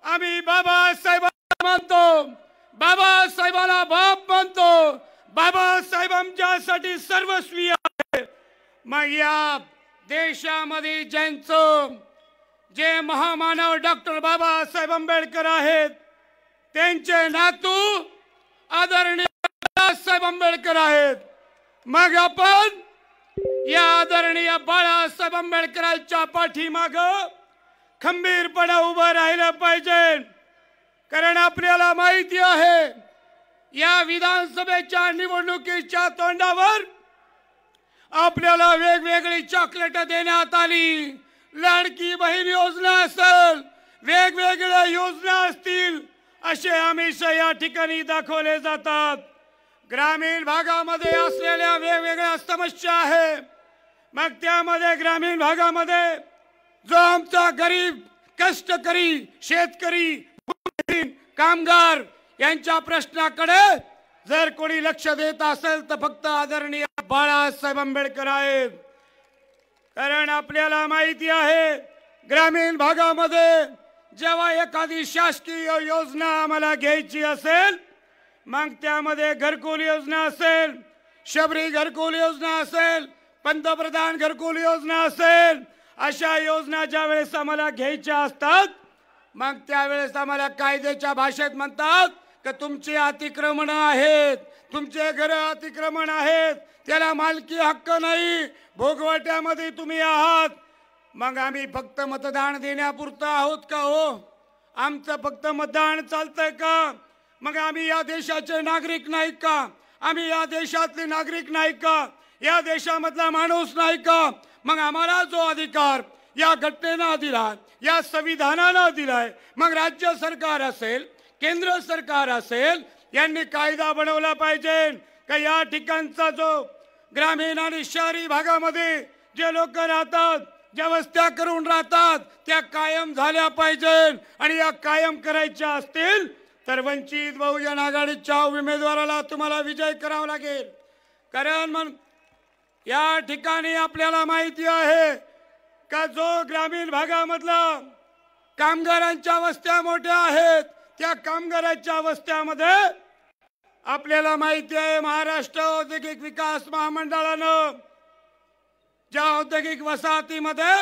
F: आम्ही बाबासाहेबांना मानतो, बाबासाहेबाला बाप मानतो, बाबासाहेब आमच्यासाठी सर्वस्वी आहे. मग या देशामध्ये ज्यांचं जे महामानव डॉक्टर बाबासाहेब आंबेडकर आहेत त्यांचे नातू आदरणीय बाळासाहेब आंबेडकर आहेत. मग आपण या आदरणीय बाळासाहेब आंबेडकरांच्या पाठीमाग खंबीरपणे उभं राहिलं पाहिजे. कारण आपल्याला माहिती आहे या विधानसभेच्या निवडणुकीच्या तोंडावर आपल्याला वेगवेगळी चॉकलेट देण्यात आली. लाडकी बहीण योजना असेल, वेगवेगळ्या योजना असतील, असे आमिष या ठिकाणी दाखवले जातात। ग्रामीण भागामध्ये असलेल्या वेगवेगळ्या समस्या आहे, मग त्यामध्ये ग्रामीण भागामध्ये जो आमचा गरीब कष्टकरी शेतकरी कामगार यांच्या प्रश्नाकडे जर कोणी लक्ष देत असेल तर फक्त आदरणीय बाळासाहेब आंबेडकर आहेत। कारण आपल्याला माहिती आहे ग्रामीण भागामध्ये जेव्हा एखादी शासकीय योजना आम्हाला घ्यायची असेल, मग त्यामध्ये घरकुल योजना असेल, शबरी घरकुल योजना असेल, पंतप्रधान घरकुल योजना असेल, अशा योजना ज्या वेळेस आम्हाला घ्यायच्या असतात, मग त्यावेळेस आम्हाला कायद्याच्या भाषेत म्हणतात की तुमची अतिक्रमण आहेत, तुमचे घर अतिक्रमण आहेत, त्याला मालकी हक्क नाही, भोगवट्यामध्ये तुम्ही आहात। मग आम्ही फक्त मतदान देण्यापुरतं आहोत का हो? आमचं फक्त मतदान चालतंय का? मग आम्ही या देशाचे नागरिक नाही का? आम्ही या देशातले नागरिक नाही का? या देशामधला माणूस नाही का? मग आम्हाला जो अधिकार या घटनेनं दिलाय, या संविधानानं दिलाय, मग राज्य सरकार असेल केंद्र सरकार असेल यांनी कायदा बनवला पाहिजे का या ठिकाणचा जो ग्रामीण आणि शहरी भागामध्ये जे लोक राहतात, ज्या वस्त्या करून राहतात त्या कायम झाल्या पाहिजे। आणि या कायम करायच्या असतील तर वंचित बहुजन आघाडीच्या उमेदवाराला तुम्हाला विजय करावा लागेल। कारण मग या ठिकाणी आपल्याला माहिती आहे का जो ग्रामीण भागामधला कामगारांच्या वस्त्या मोठ्या आहेत, त्या कामगारांच्या वस्त्यामध्ये आपल्याला माहिती आहे महाराष्ट्र औद्योगिक विकास महामंडळानं ज्या औद्योगिक वसाहतीमध्ये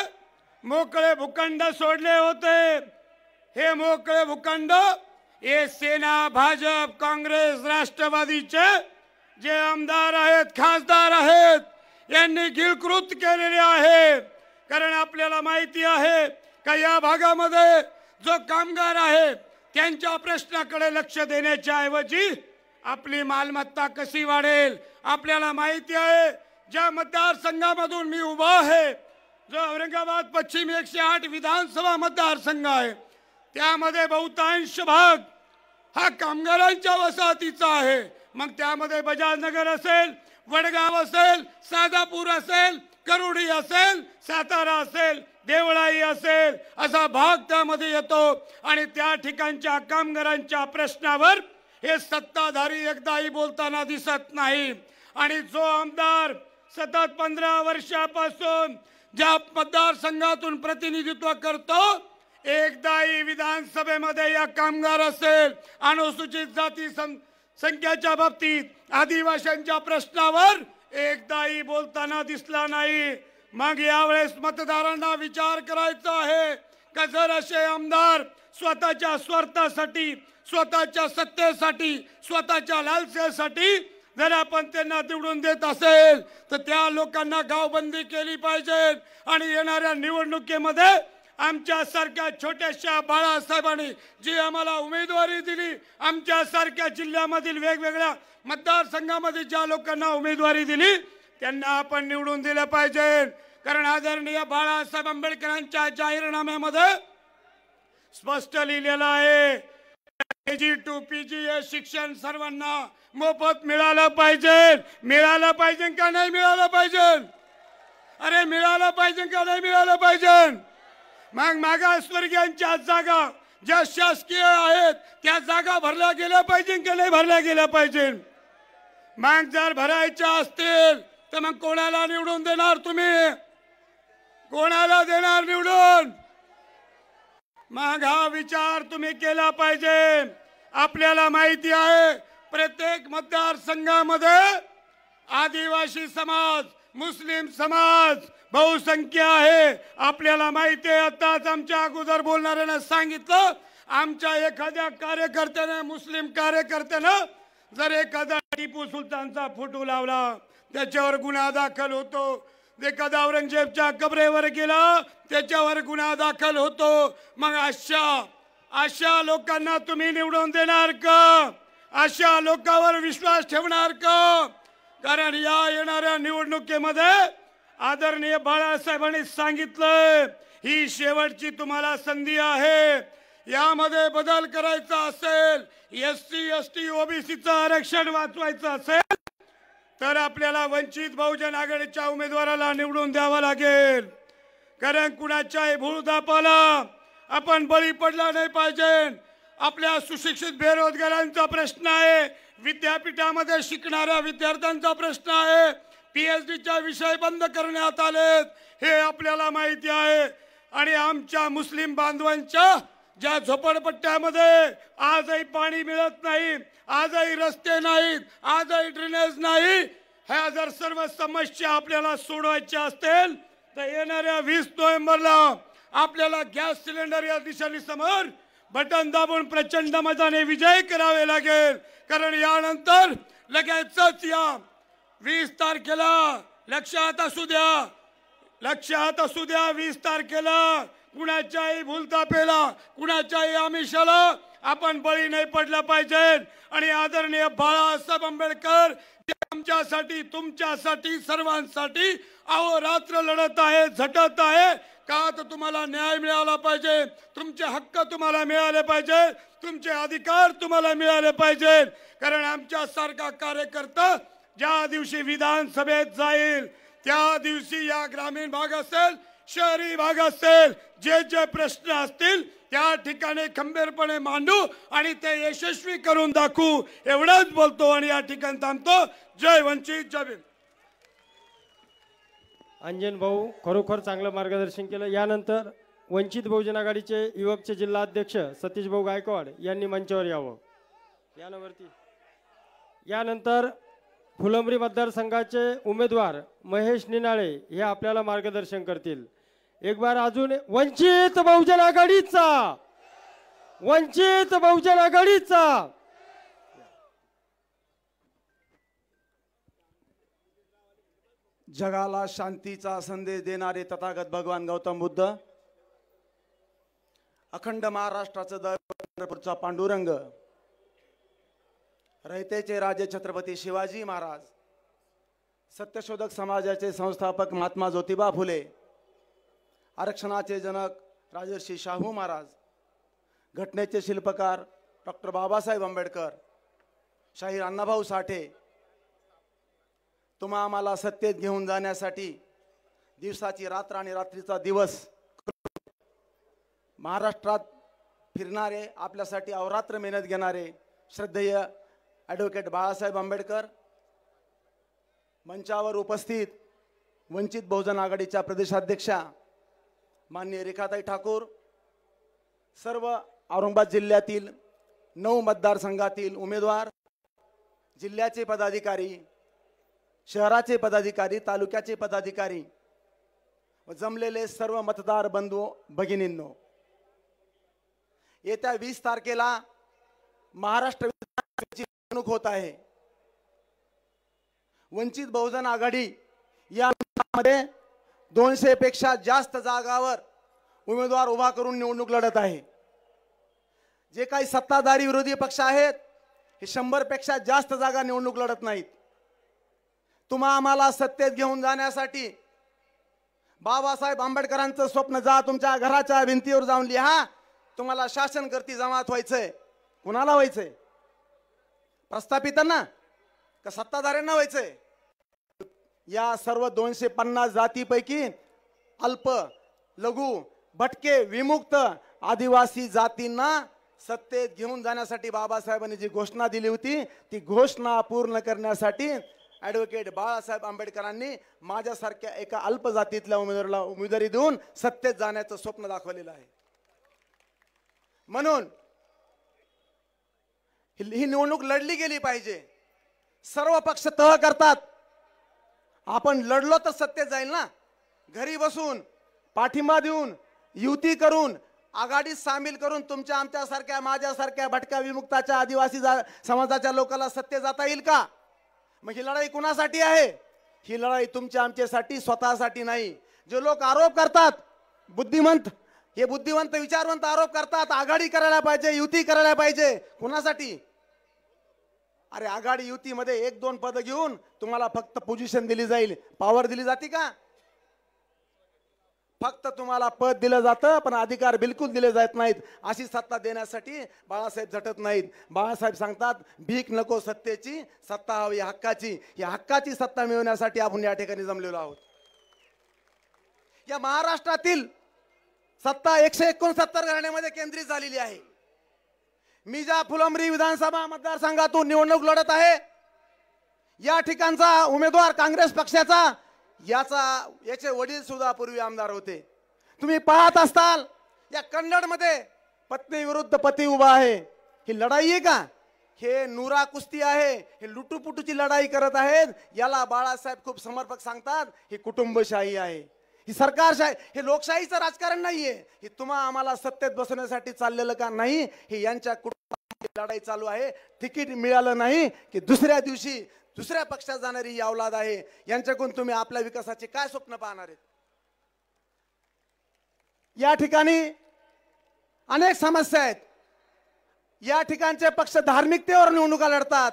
F: मोकळे भूखंड सोडले होते, हे मोकळे भूखंड हे सेना भाजप काँग्रेस राष्ट्रवादीचे जे आमदार आहेत खासदार आहेत यांनी गिळकृत केलेले आहे। कारण आपल्याला माहिती आहे का या भागामध्ये जो कामगार आहे त्यांच्या प्रश्नाकडे लक्ष देण्याच्या ऐवजी आपली मालमत्ता कशी वाढेल। आपल्याला माहिती आहे ज्या मतदारसंघामधून मी उभा आहे, जो औरंगाबाद पश्चिम 108 विधानसभा मतदारसंघ आहे, त्यामध्ये बहुतांश भाग हा कामगारांच्या वसाहतीचा आहे। मग त्यामध्ये बजाजनगर असेल, वडगाव असेल, सादापूर असेल, करुडी असेल, सातारा असेल, देवळाई असेल, असा भाग त्यामध्ये येतो। आणि त्या ठिकाणच्या कामगारांच्या प्रश्नावर हे सत्ताधारी एकदाही बोलताना दिसत नाही। आणि जो आमदार सतत 15 वर्षापासून ज्या मतदारसंघातून प्रतिनिधित्व करतो, एकदाही विधानसभेमध्ये या कामगार असेल, अनुसूचित जाती संख्याच्या बाबतीत, आदिवासींच्या प्रश्नावर एकदाही बोलताना दिसला नाही। मग यावेळेस मतदारांना विचार करायचा आहे का जर असे आमदार स्वतःच्या स्वार्थासाठी, स्वतःच्या सत्तेसाठी, स्वतःच्या लालसेसाठी जर आपण त्यांना निवडून देत असेल तर त्या लोकांना गावबंदी केली पाहिजे। आणि येणाऱ्या निवडणुकीमध्ये आमच्या सारख्या छोट्याशा बाळासाहेबांनी जी आम्हाला उमेदवारी दिली, आमच्या सारख्या जिल्ह्यामधील वेगवेगळ्या मतदारसंघामध्ये ज्या लोकांना उमेदवारी दिली त्यांना आपण निवडून दिलं पाहिजे। कारण आदरणीय बाळासाहेब आंबेडकरांच्या जाहीरनाम्यामध्ये स्पष्ट लिहिलेलं आहे KG to PG हे शिक्षण सर्वांना मोफत मिळालं पाहिजे। मिळालं पाहिजे का नाही मिळालं पाहिजे? अरे मिळालं पाहिजे का नाही मिळालं पाहिजे? मग मागासवर्गीयांच्या जागा ज्या शासकीय आहेत त्या जागा भरल्या गेल्या पाहिजे का नाही भरल्या गेल्या पाहिजे? मग जर भरायच्या असतील तर मग कोणाला निवडून देणार तुम्ही? कोणाला देणार निवडून? मग हा विचार तुम्ही केला पाहिजे। आपल्याला माहिती आहे प्रत्येक मतदारसंघामध्ये आदिवासी समाज, मुस्लिम समाज बहुसंख्य आहे। आपल्याला माहिती आहे आताच आमच्या अगोदर बोलणाऱ्याने सांगितलं, आमच्या एखाद्या कार्यकर्त्याने, मुस्लिम कार्यकर्त्यानं जर एखादा टिपू सुलतानचा फोटो लावला त्याच्यावर गुन्हा दाखल होतो, एखादा औरंगजेबच्या कबरेवर गेला त्याच्यावर गुन्हा दाखल होतो। मग अशा लोकांना तुम्ही निवडून देणार का? अशा लोकांवर विश्वास ठेवणार का? कारण या येणाऱ्या निवडणुकीमध्ये आदरणीय बाळासाहेबांनी सांगितलं ही शेवटची तुम्हाला संधी आहे। यामध्ये बदल करायचा असेल, SC ST OBCचं आरक्षण वाचवायचं असेल तर आपल्याला वंचित बहुजन आघाडीच्या उमेदवाराला निवडून द्यावं लागेल. कारण कुणाच्याही भूलथापाला आपण बळी पडला नाही पाहिजे. आपल्या सुशिक्षित बेरोजगारांचा प्रश्न आहे, विद्यापीठामध्ये शिकणाऱ्या विद्यार्थ्यांचा प्रश्न आहे, PhDच्या विषय बंद करण्यात आलेत हे आपल्याला माहिती आहे. आणि आमच्या मुस्लिम बांधवांच्या ज्या झोपडपट्ट्यामध्ये आजही पाणी मिळत नाही, आजही रस्ते नाहीत, आजही ड्रेनेज नाही, ह्या जर सर्व समस्या आपल्याला सोडवायच्या असतील तर येणाऱ्या 20 नोव्हेंबरला आपल्याला गॅस सिलेंडर या दिशेने समोर बटन दाबून प्रचंड मताने विजय करावे लागेल. कारण यानंतर लगेचच या 20 तारखेला लक्षात असू द्या, 20 तारखेला कुणाच्याही भूलथापेला, कुणाच्याही आमिषाला आपण बळी नाही पडला पाहिजे. आणि आदरणीय बाळासाहेब आंबेडकर जे आमच्यासाठी, तुमच्यासाठी, सर्वांसाठी अहोरात्र लढत आहे, झटत आहे. का तर तुम्हाला न्याय मिळाला पाहिजे, तुमचे हक्क तुम्हाला मिळाले पाहिजे, तुमचे अधिकार तुम्हाला मिळाले पाहिजे. कारण आमच्यासारखा कार्यकर्ता ज्या दिवशी विधानसभेत जाईल त्या दिवशी या ग्रामीण भाग असेल, शहरी भाग असेल, जे जे प्रश्न असतील त्या ठिकाणी खंबीरपणे मांडू आणि ते यशस्वी करून दाखवू एवढंच बोलतो आणि या ठिकाणी थांबतो. जय वंचित, जय भीम.
B: अंजन भाऊ खरोखर चांगलं मार्गदर्शन केलं. यानंतर वंचित बहुजन आघाडीचे युवकचे जिल्हा अध्यक्ष सतीश भाऊ गायकवाड यांनी मंचावर यावं. यानंतर फुलंब्री मतदारसंघाचे उमेदवार महेश निनाळे हे आपल्याला मार्गदर्शन करतील. एक बार अजून वंचित बहुजन आघाडीचा, वंचित बहुजन आघाडीचा.
G: जगाला शांतीचा संदेश देणारे तथागत भगवान गौतम बुद्ध, अखंड महाराष्ट्राचं पंढरपूरचा पांडुरंग, रयतेचे राजे छत्रपती शिवाजी महाराज, सत्यशोधक समाजाचे संस्थापक महात्मा ज्योतिबा फुले, आरक्षणाचे जनक राजर्षी शाहू महाराज, घटनेचे शिल्पकार डॉक्टर बाबासाहेब आंबेडकर, शाहीर अण्णाभाऊ साठे, तुम्हा आम्हाला सत्तेत घेऊन जाण्यासाठी दिवसाची रात्र आणि रात्रीचा दिवस महाराष्ट्रात फिरणारे, आपल्यासाठी अहोरात्र मेहनत घेणारे श्रद्धेय ॲडव्होकेट बाळासाहेब आंबेडकर, मंचावर उपस्थित वंचित बहुजन आघाडीच्या प्रदेशाध्यक्षा माननीय रेखाताई ठाकूर, सर्व औरंगाबाद जिल्ह्यातील 9 मतदारसंघातील उमेदवार, जिल्ह्याचे पदाधिकारी, शहराचे पदाधिकारी, तालुक्याचे पदाधिकारी व जमलेले सर्व मतदार बंधू भगिनींनो, येत्या 20 तारखेला महाराष्ट्र विधानसभेची निवडणूक होत आहे. वंचित बहुजन आघाडी यामध्ये 200 पेक्षा जास्त जागावर उमेदवार उभा करून निवडणूक लढत आहे. जे काही सत्ताधारी विरोधी पक्ष आहेत हे 100 पेक्षा जास्त जागा निवडणूक लढत नाहीत. तुम्हा आम्हाला सत्तेत घेऊन जाण्यासाठी बाबासाहेब आंबेडकरांचं स्वप्न जा तुमच्या घराच्या भिंतीवर जाऊन लिहा. तुम्हाला शासनकर्ती जमात व्हायचंय. कुणाला व्हायचंय? प्रस्थापितांना का सत्ताधाऱ्यांना व्हायचंय? या सर्व 250 जातीपैकी अल्प, लघु, भटके, विमुक्त, आदिवासी जातींना सत्तेत घेऊन जाण्यासाठी बाबासाहेबांनी जी घोषणा दिली होती ती घोषणा पूर्ण करण्यासाठी ॲडव्होकेट बाळासाहेब आंबेडकरांनी माझ्यासारख्या एका अल्प जातीतल्या उमेदवाराला उमेदवारी देऊन सत्तेत जाण्याचं स्वप्न दाखवलेलं आहे. म्हणून ही निवडणूक लढली गेली पाहिजे. सर्व पक्ष तह करतात, आपण लढलो तर सत्तेत जाईल ना. घरी बसून पाठिंबा देऊन युती करून आघाडीत सामील करून तुमच्या आमच्यासारख्या माझ्यासारख्या भटक्या विमुक्ताच्या आदिवासी समाजाच्या लोकांना सत्तेत जाता येईल का? मग ही लढाई कुणासाठी आहे? ही लढाई तुमच्या आमच्यासाठी, स्वतःसाठी नाही. जे लोक आरोप करतात, बुद्धिमंत, हे बुद्धिवंत विचारवंत आरोप करतात आघाडी करायला पाहिजे, युती करायला पाहिजे, कुणासाठी? अरे आघाडी युतीमध्ये 1-2 पद घेऊन तुम्हाला फक्त पोझिशन दिली जाईल, पॉवर दिली जाते का? फक्त तुम्हाला पद दिलं जातं पण अधिकार बिलकुल दिले जात नाहीत. अशी सत्ता देण्यासाठी बाळासाहेब झटत नाहीत. बाळासाहेब सांगतात भीक नको सत्तेची, सत्ता हवी हक्काची. या हक्काची सत्ता मिळवण्यासाठी आपण या ठिकाणी जमलेलो आहोत. या महाराष्ट्रातील सत्ता 169 घराण्यामध्ये केंद्रित झालेली आहे. मी ज्या फुलंब्री विधानसभा मतदारसंघातून निवडणूक लढत आहे, या ठिकाणचा उमेदवार काँग्रेस पक्षाचा, याचे वडील सुद्धा पूर्वी आमदार होते. तुम्ही पाहत असताल या कन्नड मध्ये पत्नी विरुद्ध पती उभा आहे. ही लढाई आहे का? हे नुरा कुस्ती आहे. हे लुटूपुटूची लढाई करत आहेत. याला बाळासाहेब खूप समर्पक सांगतात ही कुटुंबशाही आहे, ही सरकारशाही. हे लोकशाहीचं राजकारण नाहीये. हे तुम्हा आम्हाला सत्तेत बसवण्यासाठी चाललेलं का नाही, हे यांच्या कुटुंबाची लढाई चालू आहे. तिकीट मिळालं नाही की दुसऱ्या दिवशी दुसऱ्या पक्षात जाणारी ही औलाद आहे. यांच्याकडून तुम्ही आपल्या विकासाचे काय स्वप्न पाहणार आहेत? या ठिकाणी अनेक समस्या आहेत. या ठिकाणचे पक्ष धार्मिकतेवर निवडणुका लढतात,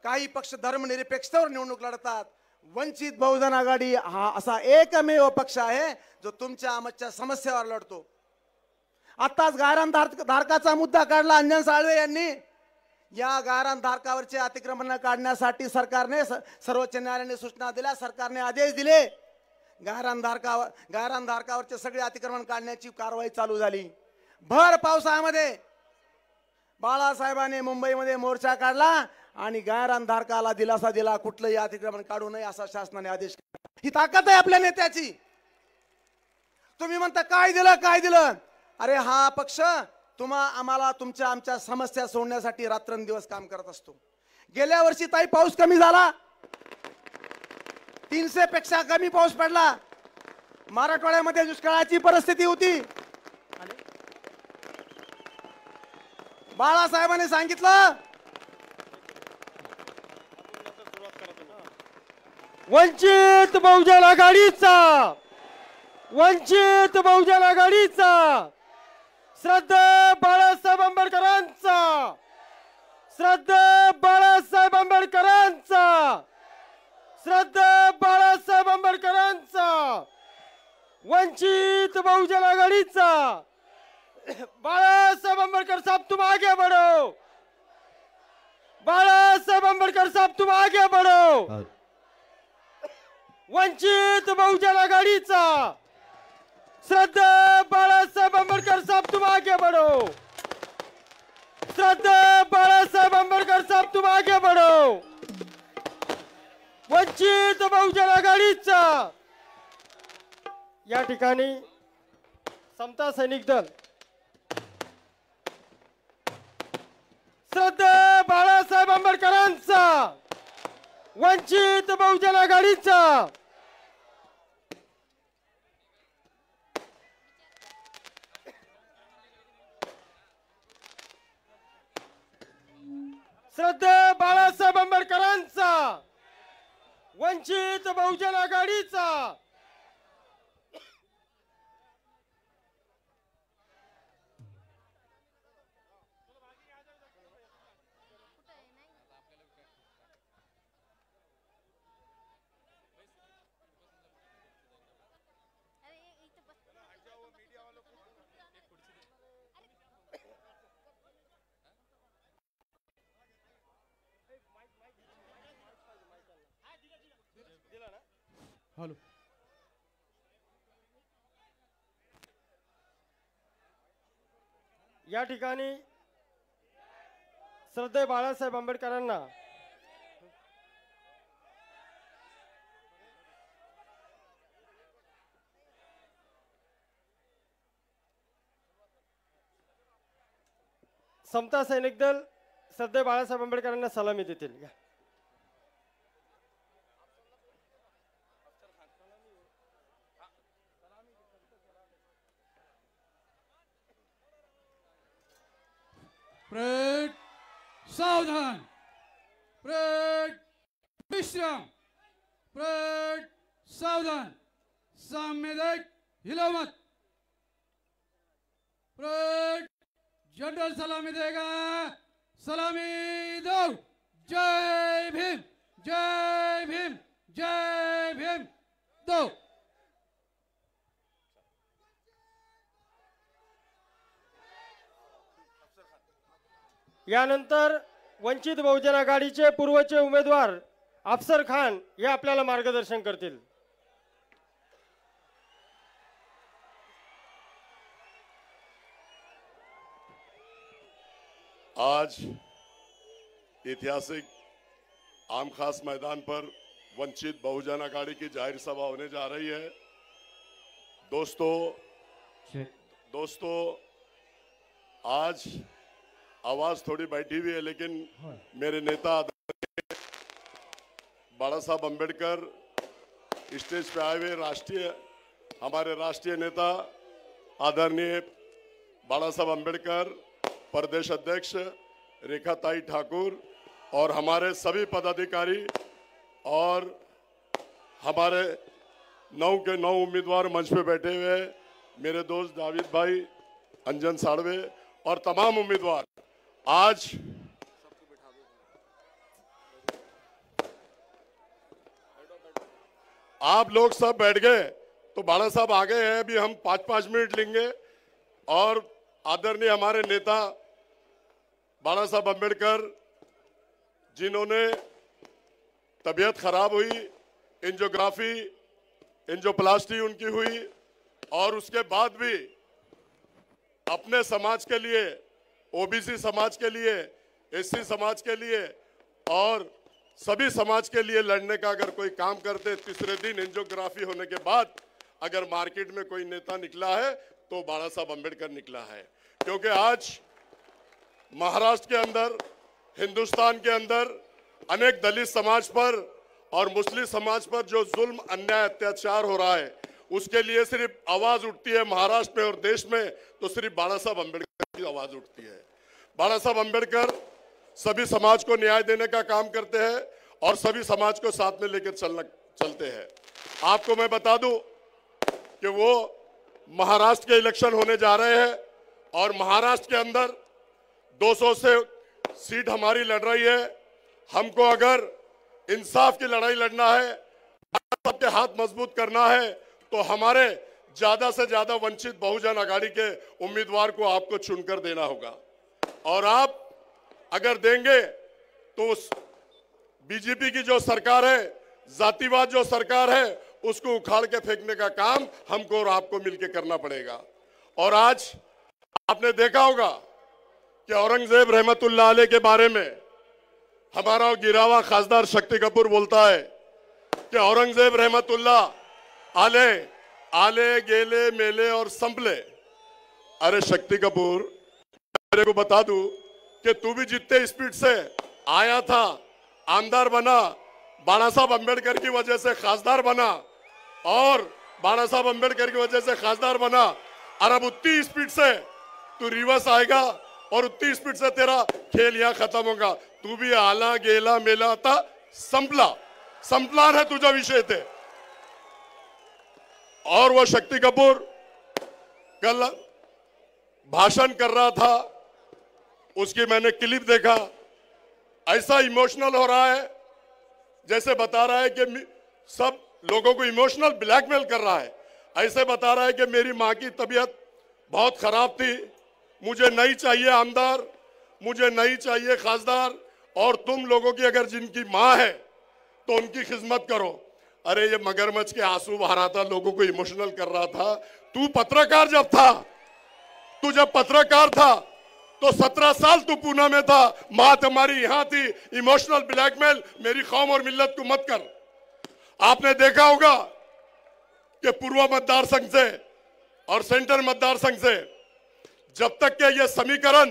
G: काही पक्ष धर्मनिरपेक्षतेवर निवडणूक लढतात. वंचित बहुजन आघाडी हा असा एकमेव पक्ष आहे जो तुमच्या आमच्या समस्यावर लढतो. आताच गायरान धारकाचा मुद्दा काढला अंजन साळवे यांनी. या गायरान धारकावरचे अतिक्रमण काढण्यासाठी सरकारने सर्वोच्च न्यायालयाने सूचना दिल्या, सरकारने आदेश दिले. गायरान धारकावरचे सगळे अतिक्रमण काढण्याची कारवाई चालू झाली. भर पावसाळ्यामध्ये बाळासाहेबांनी मुंबईमध्ये मोर्चा काढला आणि गायरान धारकाला दिलासा दिला, कुठलंही अतिक्रमण काढू नये असा शासनाने आदेश केला. ही ताकद आहे आपल्या नेत्याची. तुम्ही म्हणता काय दिलं. अरे हा पक्ष आम्हाला तुमच्या आमच्या समस्या सोडण्यासाठी रात्रंदिवस काम करत असतो. गेल्या वर्षी ताई पाऊस कमी झाला, 300 पेक्षा कमी पाऊस पडला. मराठवाड्यामध्ये दुष्काळाची परिस्थिती होती. बाळासाहेबांनी सांगितलं
B: वंचित बहुजन आघाडीचा श्रद्धेय बाळासाहेब आंबेडकरांचा वंचित बहुजन आघाडीचा बाळासाहेब आंबेडकर साहब तुम आगे बढ़ो. बाळासाहेब आंबेडकर साहब तुम आगे बढ़ो. वंचित बहुजन आघाडीचा श्रद्धेय बाळासाहेब आंबेडकर साहब तुम आगे बढ़ो. श्रद्धेय बाळासाहेब आंबेडकर साहब तुम आगे बढ़ो. वंचित बहुजन आघाडीचा. या ठिकाणी समता सैनिक दल श्रद्धेय बाळासाहेब आंबेडकरांचा वंचित बहुजन आघाडीचा श्रद्धेय बाळासाहेब आंबेडकरांचा वंचित बहुजन आघाडीचा
H: हॅलो.
B: या ठिकाणी श्रद्धेय बाळासाहेब आंबेडकरांना समता सैनिक दल श्रद्धेय बाळासाहेब आंबेडकरांना सलामी देतील.
H: परेड सावधान. परेड विश्राम. परेड सावधान. साम्यवाद हिलो मत. परेड जनरल सलामी देगा. सलामी दो. जय भीम. जय भीम. जय भीम. दो.
B: यानंतर वंचित बहुजन आघाडीचे पूर्वचे उमेदवार अफसर खान हे आपल्याला मार्गदर्शन करतील.
I: आज ऐतिहासिक आम खास मैदान पर वंचित बहुजन आघाड़ी की जाहिर सभा होने जा रही है. दोस्तों आज आवाज थोड़ी बैठी हुई है, लेकिन मेरे नेता बाला साहब अम्बेडकर स्टेज पे आए हुए हमारे राष्ट्रीय नेता आदरणीय बाला साहब अम्बेडकर, प्रदेश अध्यक्ष रेखाताई ठाकुर और हमारे सभी पदाधिकारी और हमारे 9 के 9 उम्मीदवार मंच पे बैठे हुए, मेरे दोस्त जावेद भाई, अंजन साड़वे और तमाम उम्मीदवार. आज आप लोग सब बैठ गए तो बाला साहब आ गए हैं. अभी हम 5-5 मिनट लेंगे और आदरणीय हमारे नेता बाला साहब अम्बेडकर, जिन्होंने तबीयत खराब हुई, एंजियोप्लास्टी उनकी हुई और उसके बाद भी अपने समाज के लिए, ओबीसी समाज के लिए, एससी समाज के लिए और सभी समाज के लिए लड़ने का अगर कोई काम करते, तीसरे दिन एंजियोग्राफी होने के बाद अगर मार्केट में कोई नेता निकला है तो बाला साहब अम्बेडकर निकला है. क्योंकि आज महाराष्ट्र के अंदर, हिंदुस्तान के अंदर अनेक दलित समाज पर और मुस्लिम समाज पर जो जुल्म, अन्याय, अत्याचार हो रहा है, उसके लिए सिर्फ आवाज उठती है महाराष्ट्र में और देश में तो सिर्फ बाला साहब अम्बेडकर की आवाज उठती है. बाला साहब अम्बेडकर सभी समाज को न्याय देने का काम करते हैं और सभी समाज को साथ में लेकर चलते हैं. आपको मैं बता दूं कि वो महाराष्ट्र के इलेक्शन होने जा रहे हैं और महाराष्ट्र के अंदर 200 से सीट हमारी लड़ रही है. हमको अगर इंसाफ की लड़ाई लड़ना है, सबके हाथ मजबूत करना है तो हमारे ज्यादा से ज्यादा वंचित बहुजन आघाड़ी के उम्मीदवार को आपको चुनकर देना होगा. और आप अगर देंगे तो उस बीजेपी की जो सरकार है, जातिवाद जो सरकार है, उसको उखाड़ के फेंकने का काम हमको और आपको मिलकर करना पड़ेगा. और आज आपने देखा होगा कि औरंगजेब रहमतुल्लाह अलैह के बारे में हमारा गिरावा खासदार शक्ति कपूर बोलता है कि औरंगजेब रहमतुल्लाह अलैह आले गेले मेले और संपले. अरे शक्ति कपूर, मेरे को बता दूं कि तू भी जितने स्पीड से आया था, आमदार बना, बाला साहब अम्बेडकर की वजह से खासदार बना और बाला साहब अम्बेडकर की वजह से खासदार बना, और अब उतनी स्पीड से तू रिवर्स आएगा और उतनी स्पीड से तेरा खेल यहाँ खत्म होगा. तू भी आला गेला मेला था, संपलान है तुझा विषय थे. और वो शक्ति कपूर कल भाषण कर रहा था, उसकी मैंने क्लिप देखा. ऐसा इमोशनल हो रहा है जैसे बता रहा है कि सब लोगों को इमोशनल ब्लैकमेल कर रहा है. ऐसे बता रहा है कि मेरी माँ की तबीयत बहुत खराब थी, मुझे नहीं चाहिए आमदार, मुझे नहीं चाहिए खासदार, और तुम लोगों की अगर जिनकी माँ है तो उनकी खिदमत करो. अरे ये मगरमच्छ के आंसू बहा रहा था, लोगों को इमोशनल कर रहा था. तू पत्रकार जब था, तू जब पत्रकार था तो 17 साल तू पूना में था, माँ तुम्हारी यहाँ थी. इमोशनल ब्लैकमेल मेरी कौम और मिल्लत को मत कर. आपने देखा होगा कि पूर्व मतदार संघ से और सेंट्रल मतदार संघ से जब तक के ये समीकरण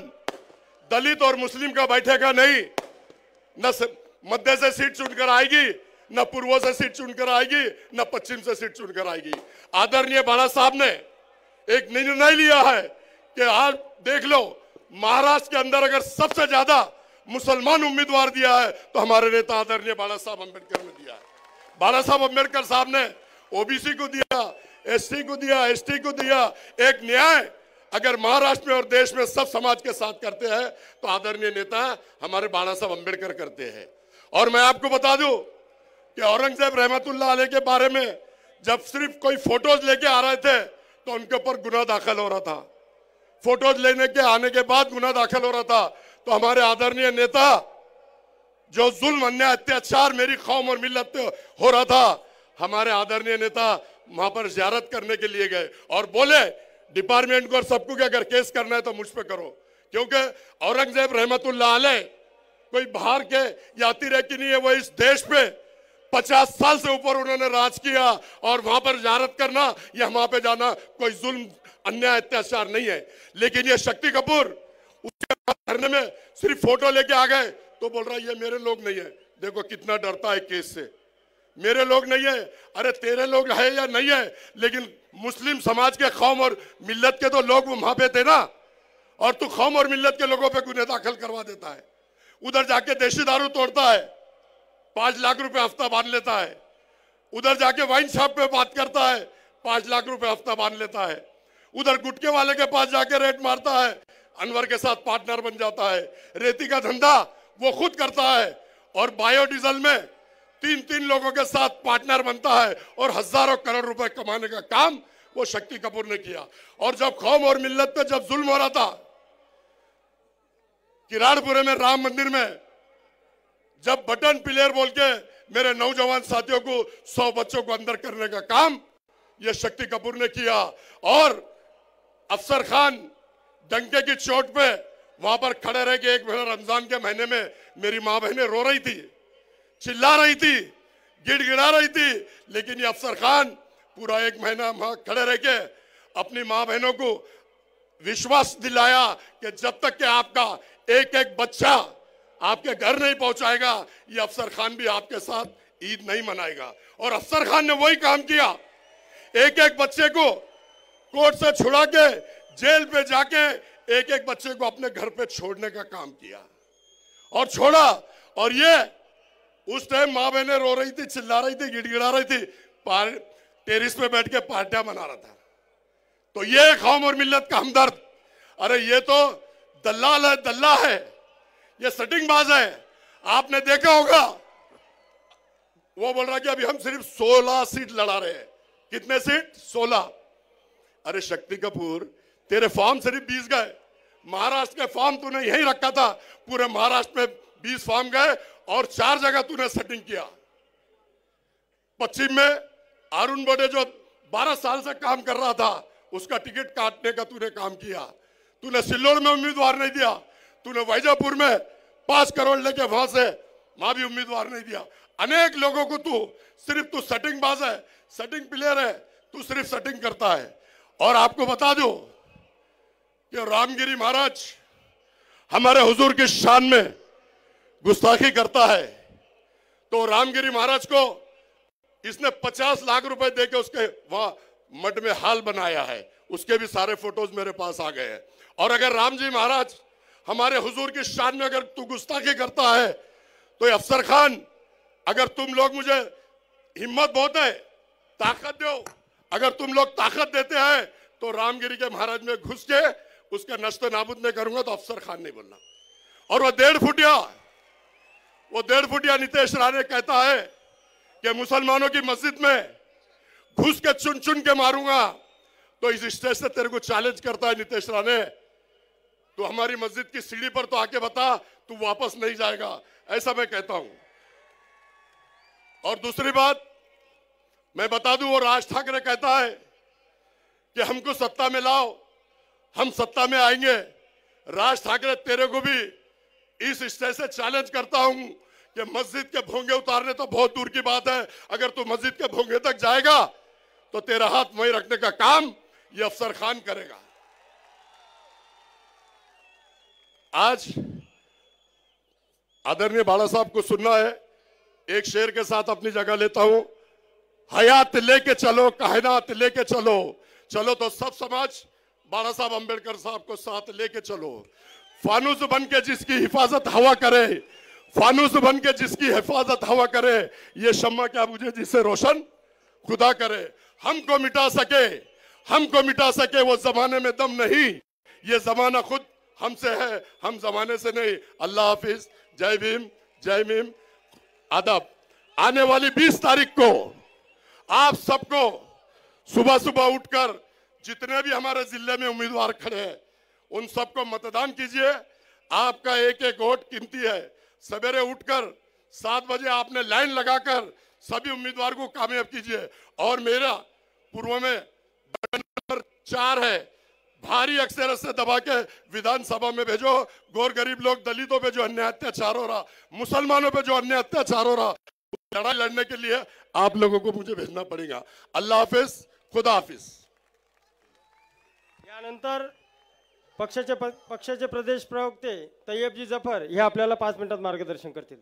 I: दलित और मुस्लिम का बैठेगा नहीं, न मध्य से सीट चुनकर आएगी, न पूर्व से सीट चुनकर आएगी, न पश्चिम से सीट चुनकर आएगी. आदरणीय बाला साहब ने एक निर्णय लिया है कि आज देख लो, महाराष्ट्र के अंदर अगर सबसे ज्यादा मुसलमान उम्मीदवार दिया है तो हमारे नेता आदरणीय बाला साहब अम्बेडकर ने दिया है. बाला साहब अम्बेडकर साहब ने ओबीसी को दिया, एससी को दिया, एसटी को दिया. एक न्याय अगर महाराष्ट्र में और देश में सब समाज के साथ करते हैं तो आदरणीय नेता हमारे बाला साहब अम्बेडकर करते हैं. और मैं आपको बता दूं कि औरंगजेब रहमतुल्लाह अलैह के बारे में जब सिर्फ कोई फोटोज लेके आ रहे थे तो उनके ऊपर गुनाह दाखिल हो रहा था. फोटोज लेने के आने के बाद गुनाह दाखिल हो रहा था. तो हमारे आदरणीय नेता जो जुल्म अन्याय अत्याचार मेरी कौम और मिल्लत पे हो रहा था, हमारे आदरणीय नेता वहां पर जियारत करने के लिए गए और बोले डिपार्टमेंट को और सबको कि अगर केस करना है तो मुझ पे करो, क्योंकि औरंगजेब रहमतुल्लाह अलैह कोई बाहर के या अतिरेकी नहीं है, वो इस देश पे 50 साल से ऊपर उन्होंने राज किया और वहां पर जियारत करना या वहां पे जाना कोई जुल्म अन्याय अत्याचार नहीं है। लेकिन ये शक्ति कपूर उसके धरने में सिर्फ फोटो लेके आ गए तो बोल रहा है ये मेरे लोग नहीं है। देखो कितना डरता है केस से, मेरे लोग नहीं है। अरे तेरे लोग है या नहीं है, लेकिन मुस्लिम समाज के कौम और मिल्लत के तो लोग वहां पे थे ना, और तू कौम और मिल्लत के लोगों पे गुनाह दाखिल करवा देता है। उधर जाके देशी दारू तोड़ता है, 5 लाख रुपए हफ्ता बांध लेता है। उधर जाके वाइन शॉप पे बात करता है, 5 लाख रुपए हफ्ता बांध लेता है। उधर गुटके वाले के पास जाके रेट मारता है, अनवर के साथ पार्टनर बन जाता है। रेती का धंधा वो खुद करता है और बायोडीजल में 3-3 लोगों के साथ पार्टनर बनता है और हजारों करोड़ रुपए कमाने का काम वो शक्ति कपूर ने किया। और जब कौम और मिल्लत पे जब जुल्म हो रहा था, किराड़पुरे में राम मंदिर में जब बटन प्लेयर बोल के मेरे नौजवान साथियों को 100 बच्चों को अंदर करने का काम ये शक्ति कपूर ने किया। और अफसर खान डंके की चोट पे वहां पर खड़े रह के 1 महीना रमजान के महीने में मेरी माँ बहनें रो रही थी, चिल्ला रही थी, गिड़गिड़ा रही थी, लेकिन ये अफसर खान पूरा 1 महीना वहां खड़े रह के अपनी माँ बहनों को विश्वास दिलाया कि जब तक कि आपका एक बच्चा आपके घर नहीं पहुंचाएगा, ये अफसर खान भी आपके साथ ईद नहीं मनाएगा। और अफसर खान ने वही काम किया, एक बच्चे को कोर्ट से छुड़ा के जेल पे जाके एक बच्चे को अपने घर पे छोड़ने का काम किया और छोड़ा। और ये उस टाइम माँ बहनें रो रही थी, चिल्ला रही थी, गिड़गिड़ा रही थी, टेरिस पे बैठ के पार्टियां मना रहा था। तो ये कौम और मिल्लत का हमदर्द, अरे ये तो दलाल है, दल्ला है, ये सटिंगबाज है। आपने देखा होगा वो बोल रहा कि अभी हम सिर्फ 16 सीट लड़ा रहे हैं। कितने सीट? 16। अरे शक्ति कपूर, तेरे फॉर्म सिर्फ 20 गए। महाराष्ट्र के फॉर्म तूने यही रखा था, पूरे महाराष्ट्र में 20 फॉर्म गए और 4 जगह तूने सेटिंग किया। पश्चिम में अरुण बोडे जो 12 साल से काम कर रहा था, उसका टिकट काटने का तूने काम किया। तूने सिल्लोड़ में उम्मीदवार नहीं दिया, तूने वैजापुर में 5 करोड़ लेके वहां से वहां भी उम्मीदवार नहीं दिया। अनेक लोगों को तू सेटिंग बाज है, सेटिंग प्लेयर है, तू सिर्फ सेटिंग करता है। और आपको बता दो कि रामगिरी महाराज हमारे हुजूर की शान में गुस्ताखी करता है, तो रामगिरी महाराज को इसने 50 लाख रुपए देके उसके वहां मठ में हाल बनाया है। उसके भी सारे फोटोज मेरे पास आ गए हैं। और अगर राम जी महाराज हमारे हुजूर की शान में अगर तू गुस्ताखी करता है, तो अफसर खान, अगर तुम लोग मुझे हिम्मत बहुत है, ताकत दो। अगर तुम लोग ताकत देते हैं तो रामगिरी के महाराज में घुस के उसके नष्ट नाबूद नहीं करूंगा, तो अफसर खान नहीं बोलना। और वो 1.5 फुटिया नितेश राणे कहता है कि मुसलमानों की मस्जिद में घुस के चुन चुन के मारूंगा। तो इस स्टेज से तेरे को चैलेंज करता है नितेश राणे, तो हमारी मस्जिद की सीढ़ी पर तो आके बता, तू वापस नहीं जाएगा, ऐसा मैं कहता हूं। और दूसरी बात मैं बता दूं, वो राज ठाकरे कहता है कि हमको सत्ता में लाओ, हम सत्ता में आएंगे। राज ठाकरे, तेरे को भी इस स्टेज से चैलेंज करता हूं कि मस्जिद के भोंगे उतारने तो बहुत दूर की बात है, अगर तू मस्जिद के भोंगे तक जाएगा तो तेरा हाथ वहीं रखने का काम ये अफसर खान करेगा। आज आदरणीय बाला साहब को सुनना है, एक शेर के साथ अपनी जगह लेता हूं। हयात लेके चलो, कायनात लेके चलो, चलो तो सब समाज बाला साहब अंबेडकर साहब को साथ लेके चलो। फानूस बन के जिसकी हिफाजत हवा करे, फानूस बन के जिसकी हिफाजत हवा करे, ये शम्मा क्या मुझे जिसे रोशन खुदा करे। हमको मिटा सके वो जमाने में दम नहीं, ये जमाना खुद हमसे है, हम जमाने से नहीं। अल्लाह हाफिज, जय भीम, जय भीम, आदाब। आने वाली 20 तारीख को आप सबको सुबह सुबह उठकर जितने भी हमारे जिले में उम्मीदवार खड़े हैं उन सबको मतदान कीजिए। आपका एक एक वोट कीमती है। सवेरे उठकर 7 बजे आपने लाइन लगाकर सभी उम्मीदवार को कामयाब कीजिए। और मेरा पूर्व में नंबर 4 है, भारी अक्षर से दबा के विधानसभा में भेजो। गौर गरीब लोग, दलितों पे जो अन्याय अत्याचार हो रहा, मुसलमानों पे जो अन्याय अत्याचार हो रहा, लड़ाई लड़ने के लिए आप लोगों को मुझे भेजना पड़ेगा। अल्लाह हाफिज, खुदा हाफिज।
B: यानंतर पक्षाचे प्रदेश प्रवक्ते तय्यबजी जफर हे आपल्याला 5 मिनिटात मार्गदर्शन करतील।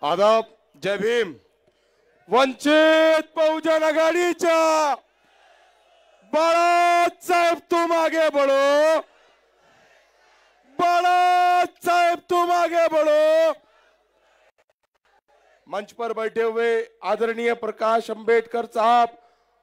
J: आदाब, जय भीम। वंचित बहुजन आघाडीच्या बाळासाहेब तुम आगे बढ़ो, बाळासाहेब तुम आगे बढ़ो। मंच पर बैठे हुए आदरणीय प्रकाश अंबेडकर साहब,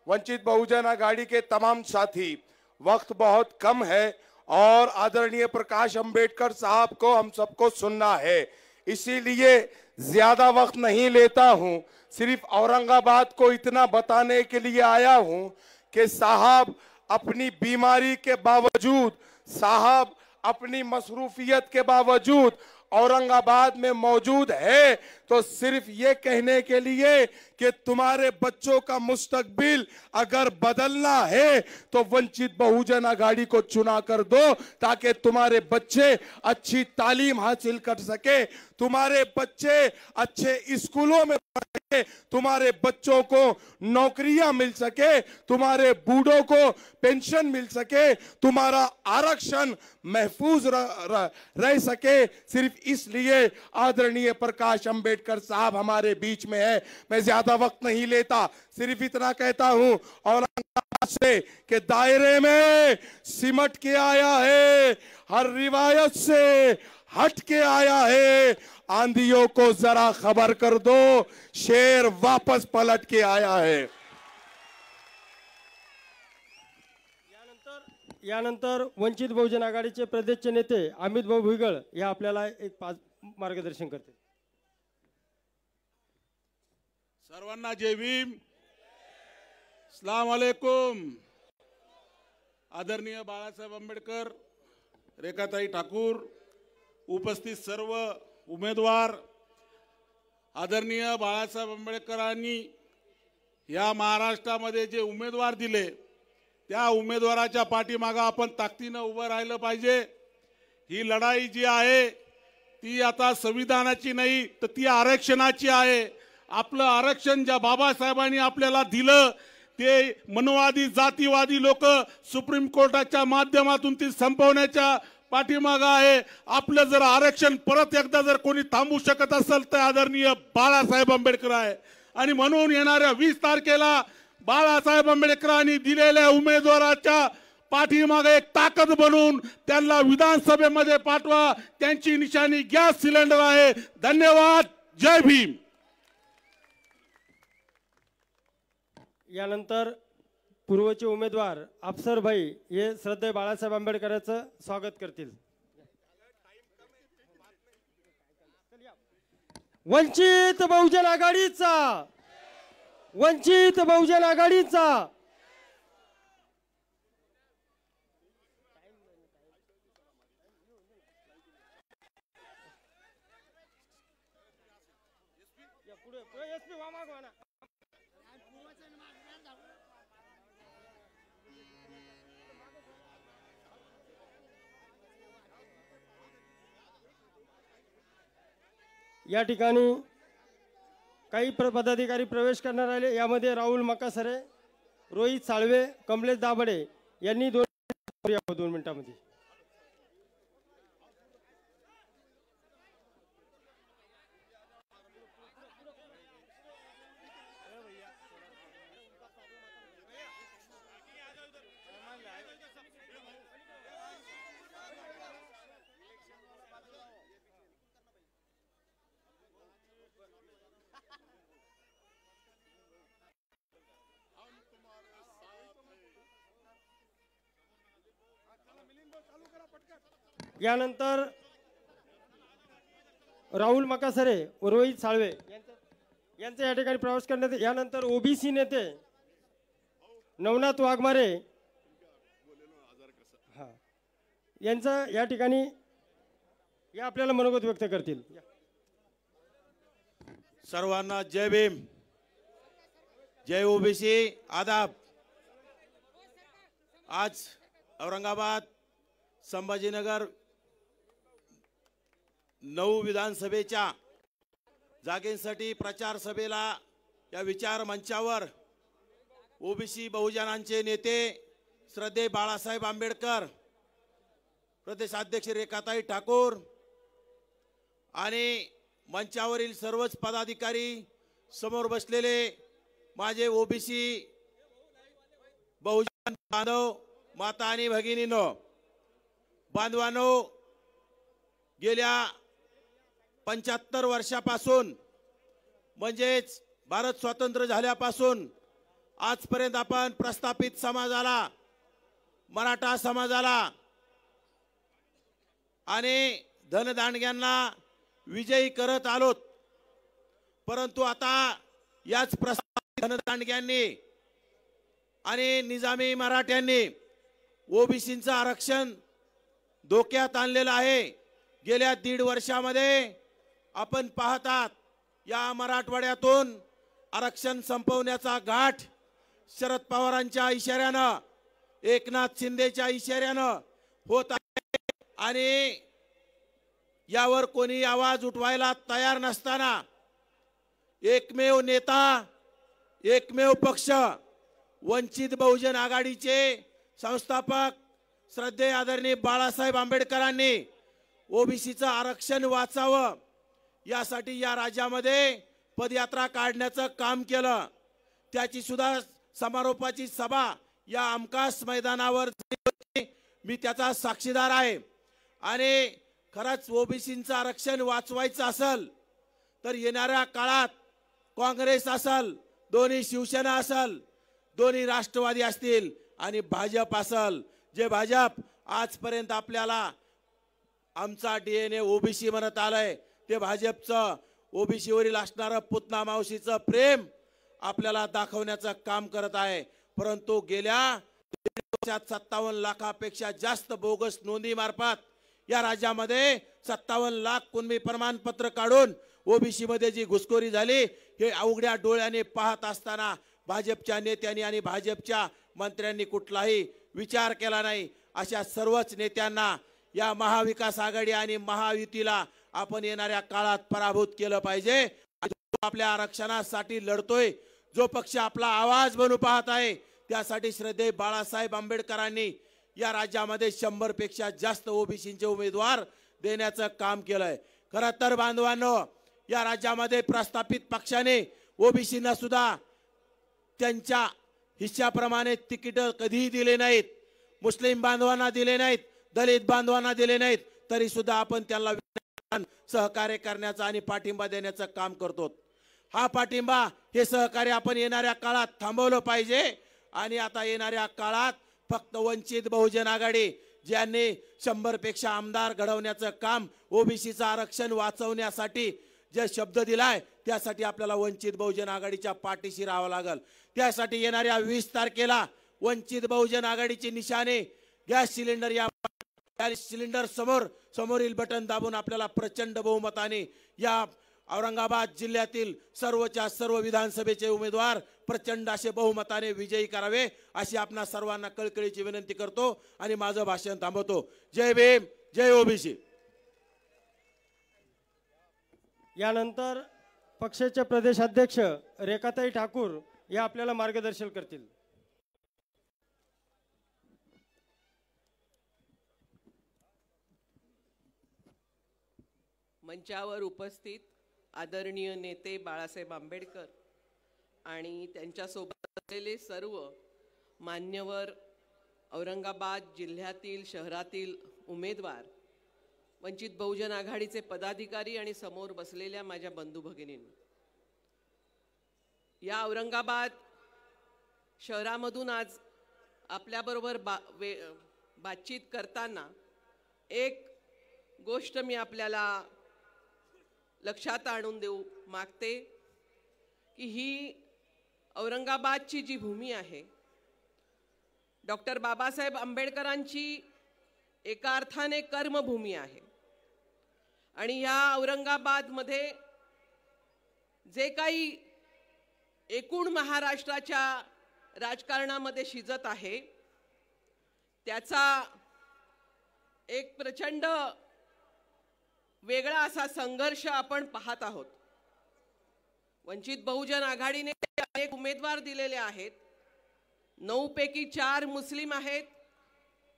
J: वंचित बहुजन आघाड़ी के तमाम साथी, वक्त बहुत कम है और आदरणीय प्रकाश अंबेडकर साहब को हम सबको सुनना है, इसीलिए ज्यादा वक्त नहीं लेता हूं। सिर्फ औरंगाबाद को इतना बताने के लिए आया हूं कि साहब अपनी बीमारी के बावजूद, साहब अपनी मसरूफियत के बावजूद औरंगाबाद में मौजूद है, तो सिर्फ ये कहने के लिए कि तुम्हारे बच्चों का मुस्तकबिल अगर बदलना है तो वंचित बहुजन आघाड़ी को चुना कर दो, ताकि तुम्हारे बच्चे अच्छी तालीम हासिल कर सके, तुम्हारे बच्चे अच्छे स्कूलों में पढ़ सके, तुम्हारे बच्चों को नौकरियां मिल सके, तुम्हारे बूढ़ों को पेंशन मिल सके, तुम्हारा आरक्षण महफूज रह सके। सिर्फ इसलिए आदरणीय प्रकाश अंबेडकर साहब हमारे बीच में है। मैं ज्यादा वक्त नहीं लेता, सिर्फ इतना कहता हूं औरंगाबाद से के दायरे में सिमट के आया है, हर रिवायत से हट के आया है। आंधियों को जरा खबर कर दो, शेर वापस पलट के आया है।
B: यानंतर वंचित बहुजन आघाडीचे प्रदेशचे नेते अमित भाऊ भुईगळ हे आपल्याला एक 5 मार्गदर्शन करतील।
K: सर्वांना जय भीम, अस्सलाम वालेकुम। आदरणीय बाळासाहेब आंबेडकर, रेखाताई ठाकूर, उपस्थित सर्व उमेदवार, आदरणीय बाळासाहेब आंबेडकरांनी या महाराष्ट्रामध्ये जे उमेदवार दिले त्या उमेदवाराच्या पाठीमागे आपण ताकदीने उभं राहिलं पाहिजे। ही लढाई जी आहे ती आता संविधानाची नाही तर ती आरक्षणाची आहे। आपलं आरक्षण ज्या बाबासाहेबांनी आपल्याला दिलं ते मनोवादी जातीवादी लोक सुप्रीम कोर्टाच्या माध्यमातून ती संपवण्याच्या पाठीमागे आहे। आपलं जर आरक्षण परत एकदा जर कोणी थांबवू शकत असेल तर आदरणीय बाळासाहेब आंबेडकर आहे। आणि म्हणून येणाऱ्या 20 तारखेला बाळासाहेब आंबेडकरांनी दिलेल्या उमेदवाराच्या पाठीमागे एक ताकद बनवून त्यांना विधानसभेमध्ये पाठवा। त्यांची निशाणी गॅस सिलेंडर आहे। धन्यवाद, जय भीम।
B: यानंतर पूर्वचे उमेदवार अफसर भाई हे श्रद्धेय बाळासाहेब आंबेडकरांचं स्वागत करतील। वंचित बहुजन आघाडीचा, वंचित बहुजन आघाडीचा। या ठिकाणी काही पदाधिकारी प्रवेश करणार आले, यामध्ये राहुल मकासरे, रोहित साळवे, कमलेश दाभडे यांनी 2 मिनिटांमध्ये। यानंतर राहुल मकासरे व रोहित साळवे यांचे या ठिकाणी प्रवेश करण्यात। यानंतर ओबीसी नेते नवनाथ वाघमारे यांचं या ठिकाणी या आपल्याला मनोगत व्यक्त करतील.
E: सर्वांना जय भीम, जय ओबीसी, आदाब. आज औरंगाबाद संभाजीनगर 9 विधानसभेच्या जागेसाठी प्रचार सभेला या विचार मंचावर ओबीसी बहुजनांचे नेते श्रद्धेय बाळासाहेब आंबेडकर, प्रदेशाध्यक्ष रेखाताई ठाकूर आणि मंचावरील सर्वच पदाधिकारी, समोर बसलेले माझे ओबीसी बहुजन बांधव, माता आणि भगिनींनो, बांधवांनो, गेल्या 75 वर्षापासून म्हणजेच भारत स्वतंत्र झाल्यापासून आजपर्यंत आपण प्रस्थापित समाजाला, मराठा समाजाला आणि धनदांडग्यांना विजयी करत आलोत. परंतु आता याच प्रस्थापित धनदांडग्यांनी आणि निजामी मराठ्यांनी ओबीसींचं आरक्षण धोक्यात आणलेलं आहे. गेल्या 1.5 वर्षामध्ये आपण पाहतात या मराठवाड्यातून आरक्षण संपवण्याचा घाट शरद पवारांच्या इशाऱ्यानं, एकनाथ शिंदेच्या इशाऱ्यानं होत आहे आणि यावर कोणी आवाज उठवायला तयार नसताना एकमेव नेता, एकमेव पक्ष, वंचित बहुजन आघाडीचे संस्थापक श्रद्धेय आदरणीय बाळासाहेब आंबेडकरांनी ओबीसीचं आरक्षण वाचावं यासाठी या राज्यामध्ये पदयात्रा काढण्याचं काम केलं. त्याची सुद्धा समारोपाची सभा या आमकास मैदानावर मी त्याचा साक्षीदार आहे. आणि खरंच ओबीसींचं आरक्षण वाचवायचं असेल तर येणाऱ्या काळात काँग्रेस असेल, दोन्ही शिवसेना असेल, दोन्ही राष्ट्रवादी असतील आणि भाजप असेल, जे भाजप आजपर्यंत आपल्याला आमचा DNA ओबीसी म्हणत आलंय, ते भाजपचं ओबीसीवरील असणारं पुतना मावशीचं प्रेम आपल्याला दाखवण्याचं काम करत आहे. परंतु गेल्या 57 लाखापेक्षा जास्त बोगस नोंदी मार्फत या राज्यामध्ये 57 लाख कुणबी प्रमाणपत्र काढून ओबीसी मध्ये जी घुसखोरी झाली हे अवघड्या डोळ्याने पाहत असताना भाजपच्या नेत्यांनी आणि भाजपच्या मंत्र्यांनी कुठलाही विचार केला नाही. अशा सर्वच नेत्यांना या महाविकास आघाडी आणि महायुतीला आपण येणाऱ्या काळात पराभूत केलं पाहिजे. आपल्या आरक्षणासाठी लढतोय, जो पक्ष आपला आवाज बनू पाहत आहे, त्यासाठी श्रद्धेय बाळासाहेब आंबेडकरांनी या राज्यामध्ये 100 पेक्षा जास्त ओबीसीचे उमेदवार देण्याचं काम केलंय. खरं तर बांधवांनो, या राज्यामध्ये प्रस्थापित पक्षाने ओबीसींना सुद्धा त्यांच्या हिश्श्याप्रमाणे तिकीट कधीही दिले नाहीत, मुस्लिम बांधवांना दिले नाहीत, दलित बांधवांना दिले नाहीत, तरी सुद्धा आपण त्यांना सहकार्य करण्याचं आणि पाठिंबा देण्याचं काम करतो. हा पाठिंबा, हे सहकार्य आपण येणाऱ्या काळात थांबवलं पाहिजे. आणि आता येणाऱ्या काळात फक्त वंचित बहुजन आघाडी ज्यांनी 100 पेक्षा आमदार घडवण्याचं काम, ओबीसीचं आरक्षण वाचवण्यासाठी जे शब्द दिलाय, त्यासाठी आपल्याला वंचित बहुजन आघाडीच्या पाठीशी राहावं लागेल. त्यासाठी येणाऱ्या 20 तारखेला वंचित बहुजन आघाडीची निशाणे गॅस सिलेंडर, या सिलेंडर समोरील बटन दाबून आपल्याला प्रचंड बहुमताने या औरंगाबाद जिल्ह्यातील सर्वच्या सर्व विधानसभेचे उमेदवार प्रचंड असे बहुमताने विजयी करावे, अशी आपणा सर्वांना कळकळीची विनंती करतो आणि माझं भाषण थांबवतो. जय भीम, जय ओबीसी.
B: यानंतर पक्षाचे प्रदेशाध्यक्ष रेखाताई ठाकूर या आपल्याला मार्गदर्शन करतील.
L: मंचावर उपस्थित आदरणीय नेते बाळासाहेब आंबेडकर आणि त्यांच्यासोबत असलेले सर्व मान्यवर, औरंगाबाद जिल्ह्यातील शहरातील उमेदवार, वंचित बहुजन आघाडीचे पदाधिकारी आणि समोर बसलेल्या माझ्या बंधू भगिनींनो, या औरंगाबाद शहरामधून आज आपल्याबरोबर बातचीत करताना एक गोष्ट मी आपल्याला लक्षात आणून देऊ मागते की ही औरंगाबादची जी भूमी आहे, डॉक्टर बाबासाहेब आंबेडकरांची एका अर्थाने कर्मभूमी आहे आणि या औरंगाबादमध्ये जे काही एकूण महाराष्ट्राच्या राजकारणामध्ये शिजत आहे त्याचा एक प्रचंड वेगळा असा संघर्ष आपण पाहत आहोत. वंचित बहुजन आघाडीने अनेक उमेदवार दिलेले आहेत. 9 पैकी 4 मुस्लिम आहेत,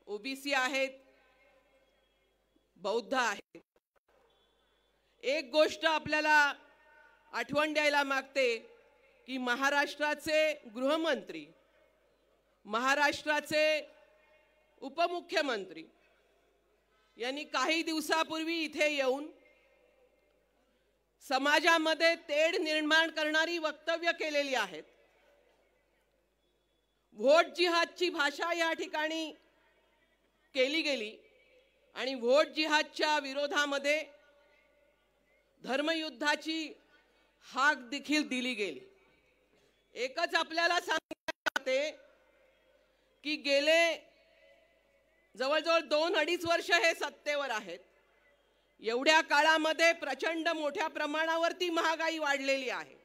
L: ओबीसी आहेत, बौद्ध आहेत. एक गोष्ट आपल्याला आठवण द्यायला मागते की महाराष्ट्राचे गृहमंत्री, महाराष्ट्राचे उपमुख्यमंत्री यांनी काही दिवसापूर्वी इथे येऊन समाजामध्ये तेढ निर्माण करणारी वक्तव्य केलेली आहेत. व्होट जिहादची भाषा या ठिकाणी केली गेली आणि व्होट जिहादच्या विरोधामध्ये धर्मयुद्धाची हाक देखील दिली गेली. एकच आपल्याला सांगते की गेले जवळजवळ 2-2.5 वर्ष हे सत्तेवर आहेत. एवढ्या काळामध्ये प्रचंड मोठ्या प्रमाणावरती महागाई वाढलेली आहे.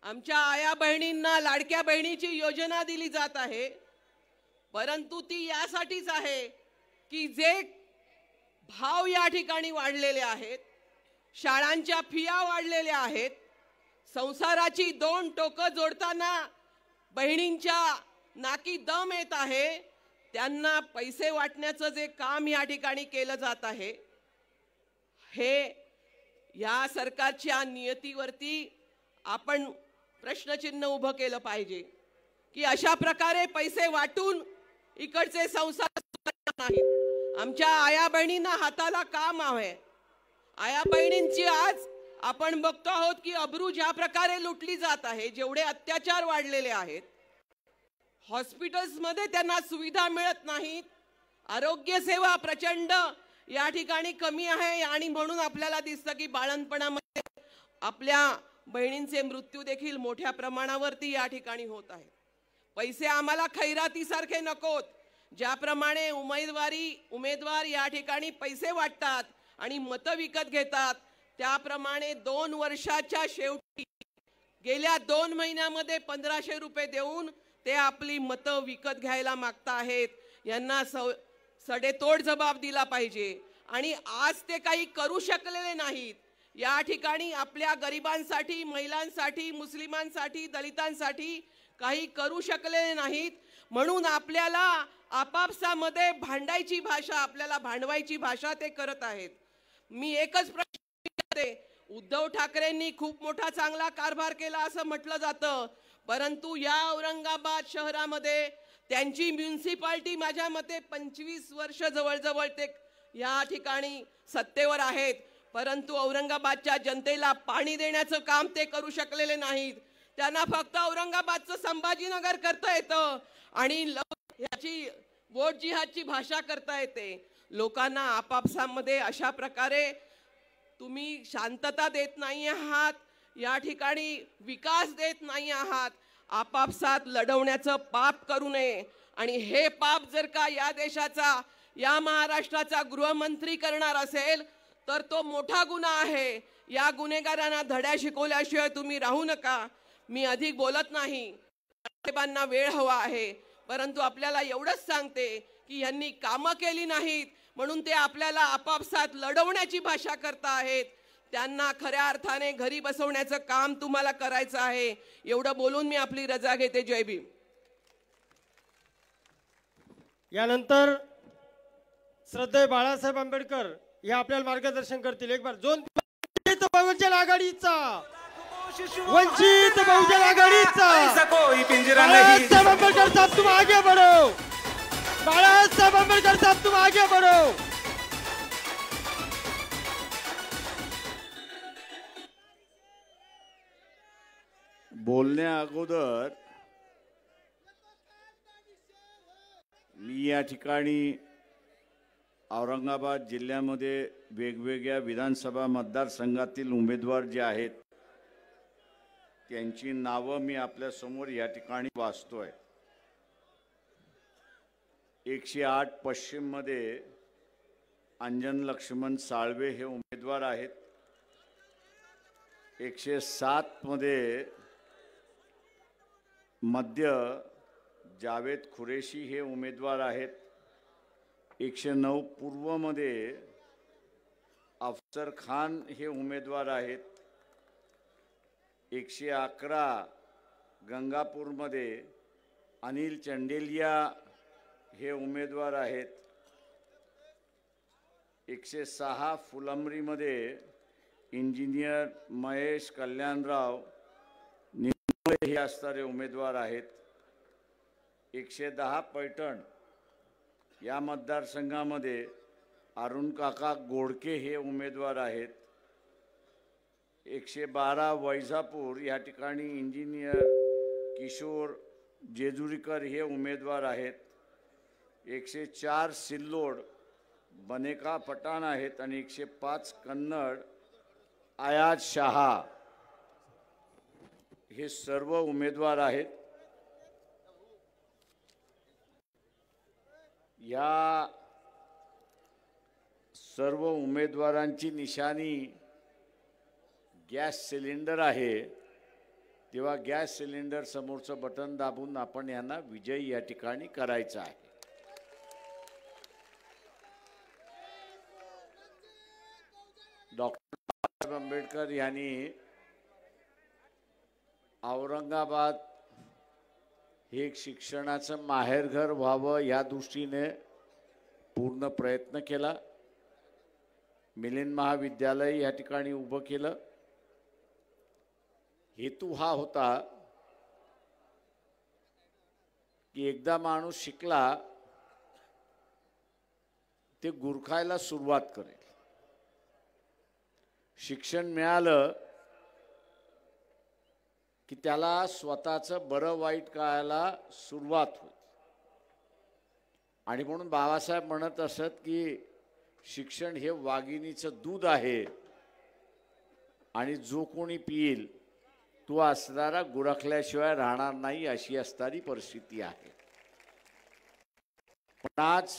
L: आमच्या आया बहिणींना लाडक्या बहिणीची योजना दिली जात आहे, परंतु ती यासाठीच आहे की जे भाव या ठिकाणी वाढलेले आहेत, शाळांच्या फिया वाढलेल्या आहेत, संसाराची 2 टोकं जोडताना बहिणींच्या नाकी दम येत आहे, त्यांना पैसे वाटण्याचं जे काम या ठिकाणी केलं जात आहे हे या सरकारच्या नियतीवरती आपण प्रश्नचिन्ह उभं केलं पाहिजे की अशा प्रकारे पैसे वाटून इकडचे संसार नाहीत. आमच्या आया बहिणींना हाताला काम आहे. आया बहिणींची आज आपण बघतो आहोत की अब्रू ज्या प्रकारे लुटली जात आहे, जेवढे अत्याचार वाढलेले आहेत, हॉस्पिटल्समध्ये त्यांना सुविधा मिळत नाहीत, आरोग्य सेवा प्रचंड या ठिकाणी कमी आहे आणि म्हणून आपल्याला दिसतं की बाळंतपणामध्ये आपल्या बहिणींचे मृत्यू देखील मोठ्या प्रमाणावरती या ठिकाणी होत आहे. पैसे आम्हाला खैरातीसारखे नकोत. ज्याप्रमाणे उमेदवार या ठिकाणी पैसे वाटतात आणि मतं विकत घेतात, त्याप्रमाणे 2 वर्षाच्या शेवटी गेल्या 2 महिन्यामध्ये 1500 रुपये देऊन ते आपली मतं विकत घ्यायला मागता आहेत. यांना सडेतोड जबाब दिला पाहिजे आणि आज ते काही करू शकलेले नाहीत. या ठिकाणी आपल्या गरिबांसाठी, महिलांसाठी, मुस्लिमांसाठी, दलितांसाठी काही करू शकलेले नाहीत. म्हणून आपल्याला आपापसामध्ये भांडायची भाषा, आपल्याला भांडवायची भाषा ते करत आहेत. मी एकच प्रश्न विचारते, उद्धव ठाकरेंनी खूप मोठा चांगला कारभार केला असं म्हटलं जातं, परंतु या औरंगाबाद शहरामध्ये त्यांची म्युनिसिपालिटी माझ्या मते 25 वर्ष जवळजवळ ते या ठिकाणी सत्तेवर आहेत, परंतु औरंगाबादच्या जनतेला पाणी देण्याचं काम ते करू शकलेले नाहीत. त्यांना फक्त औरंगाबादचं संभाजीनगर करता येतं आणि याची व्होट जिहादची भाषा करता येते. लोकांना आपापसामध्ये अशा प्रकारे तुम्ही शांतता देत नाही आहात, या ठिकाणी विकास देत नाही आहात. आपापसात लढवण्याचं पाप करू नये आणि हे पाप जर का या देशाचा, या महाराष्ट्राचा गृहमंत्री करणार असेल तर तो मोठा गुन्हा आहे. या गुन्हेगारांना धड्या शिकवल्याशिवाय तुम्ही राहू नका. मी अधिक बोलत नाही, साहेबांना वेळ हवा आहे, परंतु आपल्याला एवढंच सांगते की यांनी कामं केली नाहीत म्हणून ते आपल्याला आपापसात लढवण्याची भाषा करता आहेत. त्यांना खऱ्या अर्थाने घरी बसवण्याचं काम तुम्हाला करायचं आहे. एवढं बोलून मी आपली रजा घेते. जय भीम.
B: यानंतर श्रद्धेय बाळासाहेब आंबेडकर हे आपल्याला मार्गदर्शन करतील. एक बार वंचित बहुजन आघाडीचा बाळासाहेब आंबेडकर साहब तुम आगे बढ़ो. बाळासाहेब आंबेडकर साहब तुम आगे बढ़ो.
M: बोलण्या अगोदर मी या ठिकाणी औरंगाबाद जिल्ह्यामध्ये वेगवेगळ्या विधानसभा मतदारसंघातील उमेदवार जे आहेत त्यांची नावं मी आपल्या समोर या ठिकाणी वाचतोय. 108 पश्चिम मध्ये अंजन लक्ष्मण साळवे हे उमेदवार आहेत. 107 मध्ये मध्य जावेद खुरेशी हे उमेदवार आहेत. 109 पूर्व मध्ये अफसर खान हे उमेदवार आहेत. 111 गंगापूर मध्ये अनिल चंडेलिया हे उमेदवार आहेत. 106 फुलंब्री मध्ये इंजिनियर महेश कल्याणराव निंबळे हे असणारे उमेदवार आहेत. 110 पैठण या मतदारसंघामध्ये अरुण काका गोडके हे उमेदवार आहेत. 112 वैजापूर या ठिकाणी इंजिनियर किशोर जेजुरीकर हे उमेदवार आहेत. 104 सिल्लोड बनेका पठाण आहेत आणि 105 कन्नड आयाज शहा हे सर्व उमेदवार आहेत. या सर्व उमेदवारांची निशाणी गॅस सिलेंडर आहे. तेव्हा गॅस सिलेंडर समोरचं बटन दाबून आपण यांना विजयी या ठिकाणी करायचं आहे. डॉक्टर बाबासाहेब आंबेडकर यांनी औरंगाबाद हे एक शिक्षणाचं माहेरघर व्हावं या दृष्टीने पूर्ण प्रयत्न केला. मिलिंद महाविद्यालय या ठिकाणी उभं केलं. हेतू हा होता की एकदा माणूस शिकला ते गुरखायला सुरुवात करेल. शिक्षण मिळालं की त्याला स्वतःचं बरं वाईट कळायला सुरुवात होईल. आणि म्हणून बाबासाहेब म्हणत असत की शिक्षण हे वाघिणीचं दूध आहे आणि जो कोणी पिईल तो असणारा गुरखल्याशिवाय राहणार नाही अशी असणारी परिस्थिती आहे. पण आज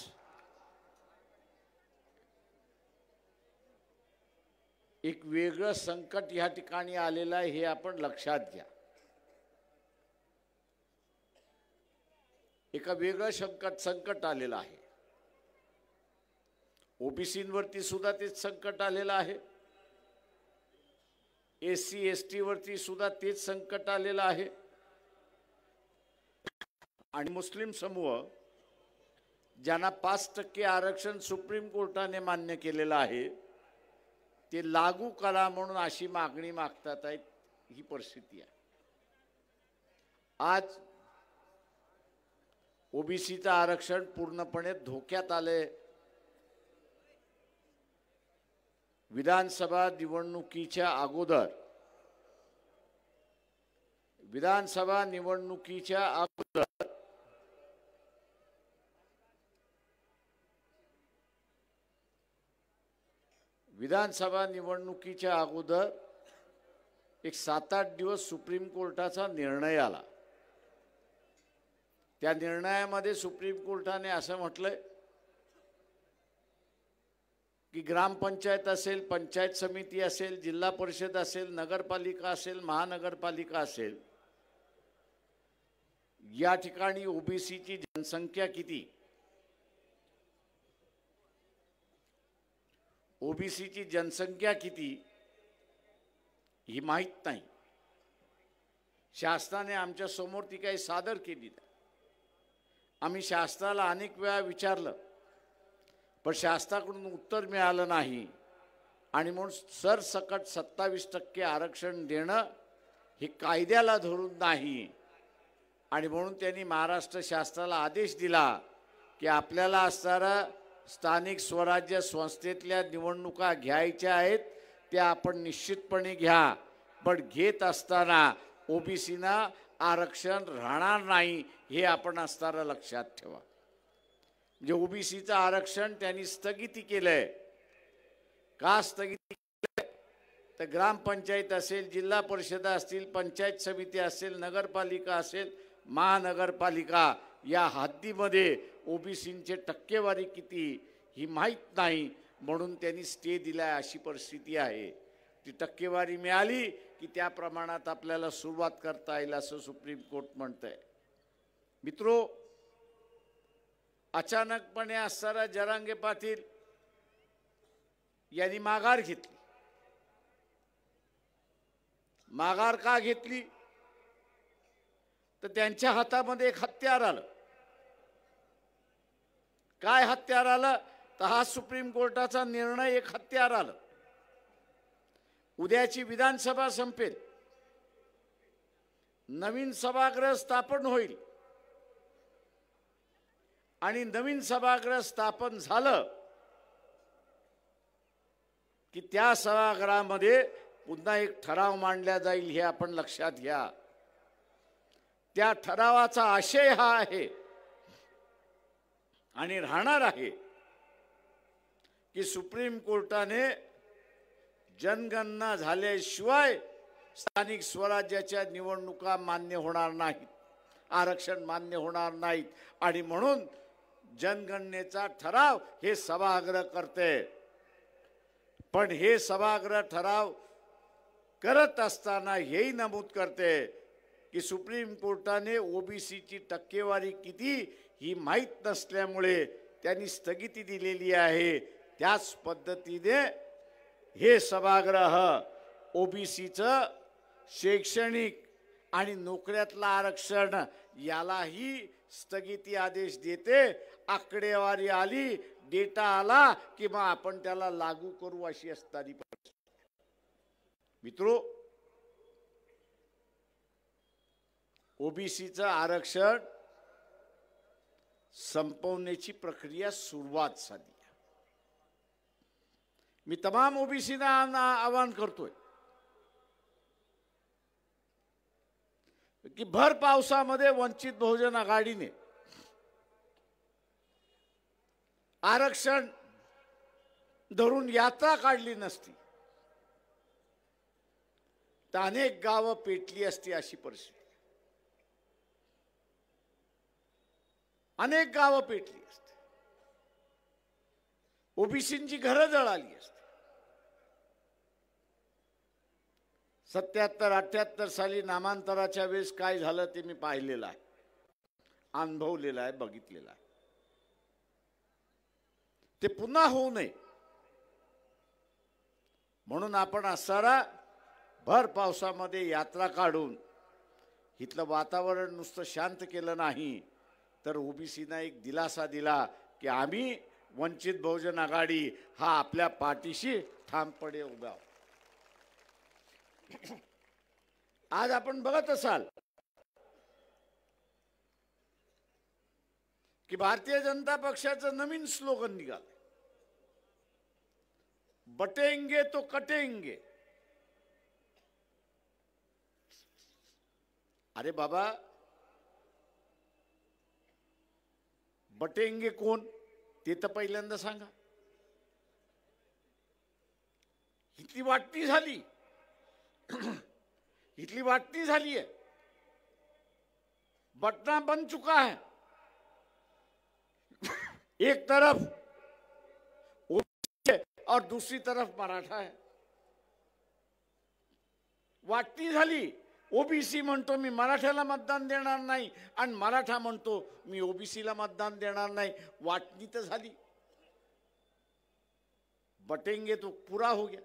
M: एक वेगळं संकट या ठिकाणी आलेलं आहे हे आपण लक्षात घ्या. एका वेगळं संकट आलेलं आहे. ओबीसीवरती सुद्धा तेच संकट आलेलं आहे. SC ST वरती सुद्धा तेच संकट आलेलं आहे. आणि मुस्लिम समूह ज्यांना 5% आरक्षण सुप्रीम कोर्टाने मान्य केलेलं आहे ते लागू करा म्हणून अशी मागणी मागतात आहेत. ही परिस्थिती आहे. आज ओबीसीचं आरक्षण पूर्णपणे धोक्यात आले. विधानसभा निवडणुकीच्या अगोदर विधानसभा निवडणुकीच्या अगोदर एक 7-8 दिवस सुप्रीम कोर्टाचा निर्णय आला. त्या निर्णयामध्ये सुप्रीम कोर्टाने असं म्हटलंय की ग्रामपंचायत असेल, पंचायत समिती असेल, जिल्हा परिषद असेल, नगरपालिका असेल, महानगरपालिका असेल, या ठिकाणी ओबीसीची जनसंख्या किती, ओबीसीची जनसंख्या किती ही माहीत नाही. शासनाने आमच्या समोर ती काही सादर केली नाही. आम्ही शासनाला अनेक वेळा विचारलं पण शासनाकडून उत्तर मिळालं नाही. आणि म्हणून सरसकट 27% आरक्षण देणं हे कायद्याला धरून नाही. आणि म्हणून त्यांनी महाराष्ट्र शासनाला आदेश दिला की आपल्याला असणारा स्थानिक स्वराज्य संस्थेतल्या निवडणुका घ्यायच्या आहेत त्या आपण निश्चितपणे घ्या. पण घेत असताना ओबीसीना आरक्षण राहणार नाही हे आपण असणारा लक्षात ठेवा. म्हणजे ओबीसीचं आरक्षण त्यांनी स्थगिती केलंय. का स्थगिती केलंय तर ग्रामपंचायत असेल, जिल्हा परिषद असतील, पंचायत समिती असेल, नगरपालिका असेल, महानगरपालिका या हद्दीमध्ये ओबीसींची टक्केवारी किती ही माहीत नाही. म्हणून त्यांनी स्टे दिलाय अशी परिस्थिती आहे. ती टक्केवारी मिळाली की त्या प्रमाणात आपल्याला सुरुवात करता येईल असं सुप्रीम कोर्ट म्हणतंय. मित्रो, अचानकपणे असणारा जरांगे पाटील यांनी माघार घेतली. माघार का घेतली? तर त्यांच्या हातामध्ये एक हत्यार आलं. काय हत्यार आलं? तर हा सुप्रीम कोर्टाचा निर्णय एक हत्यार आलं. उद्याची विधानसभा संपेल, नवीन सभागृह स्थापन होईल आणि नवीन सभागृह स्थापन झालं की त्या सभागृहामध्ये पुन्हा एक ठराव मांडला जाईल, हे आपण लक्षात घ्या. त्या ठरावाचा आशय हा आहे आणि राहणार आहे की सुप्रीम कोर्टाने जनगणना झाल्याशिवाय स्थानिक स्वराज्याच्या निवडणुका मान्य होणार नाहीत, आरक्षण मान्य होणार नाहीत. आणि म्हणून जनगणनेचा ठराव हे सभागृह करते. पण हे सभागृह ठराव करत असताना हेही नमूद करते की सुप्रीम कोर्टाने ओबीसीची टक्केवारी किती ही माहीत नसल्यामुळे त्यांनी स्थगिती दिलेली आहे. त्याच पद्धतीने हे सभागृह ओबीसीचं शैक्षणिक आणि नोकऱ्यातलं आरक्षण यालाही स्थगिती आदेश देते. आकडेवारी आली, डेटा आला की मग आपण त्याला लागू करू अशी असणारी परिस्थिती. मित्रो, ओबीसीचं आरक्षण संपवण्याची प्रक्रिया सुरुवात झाली. मी तमाम ओबीसीना आवाहन करतोय की भर पावसामध्ये वंचित बहुजन आघाडीने आरक्षण धरून यात्रा काढली नसती तर अनेक गावं पेटली असती अशी परिस्थिती. अनेक गावं पेटली असती, ओबीसींची घरं जळाली असती. 77-78 साली नामांतराच्या वेळेस काय झालं ते मी पाहिलेलं आहे, अनुभवलेलं आहे, बघितलेलं आहे. ते पुन्हा होऊ नये म्हणून आपण असणारा भर पावसामध्ये यात्रा काढून इथलं वातावरण नुसतं शांत केलं नाही तर ओबीसीना एक दिलासा दिला की आम्ही वंचित बहुजन आघाडी हा आपल्या पाठीशी ठामपणे उभा. आज आपण बघत असाल की भारतीय जनता पक्षाचं नवीन स्लोगन निघालं, बटेंगे तो कटेंगे. अरे बाबा, बटेंगे कोण ते तर पहिल्यांदा सांगा. इथली वाटणी झाली, इतनी वाटनी झाली है, बंटना बन चुका है. एक तरफ ओबीसी है और दूसरी तरफ मराठा है. वाटणी झाली. ओबीसी म्हणतो मी मराठ्याला मतदान देणार नाही आणि मराठा म्हणतो मी ओबीसीला मतदान देणार नाही. वाटणी तर झाली. बटेंगे तो पूरा हो गया.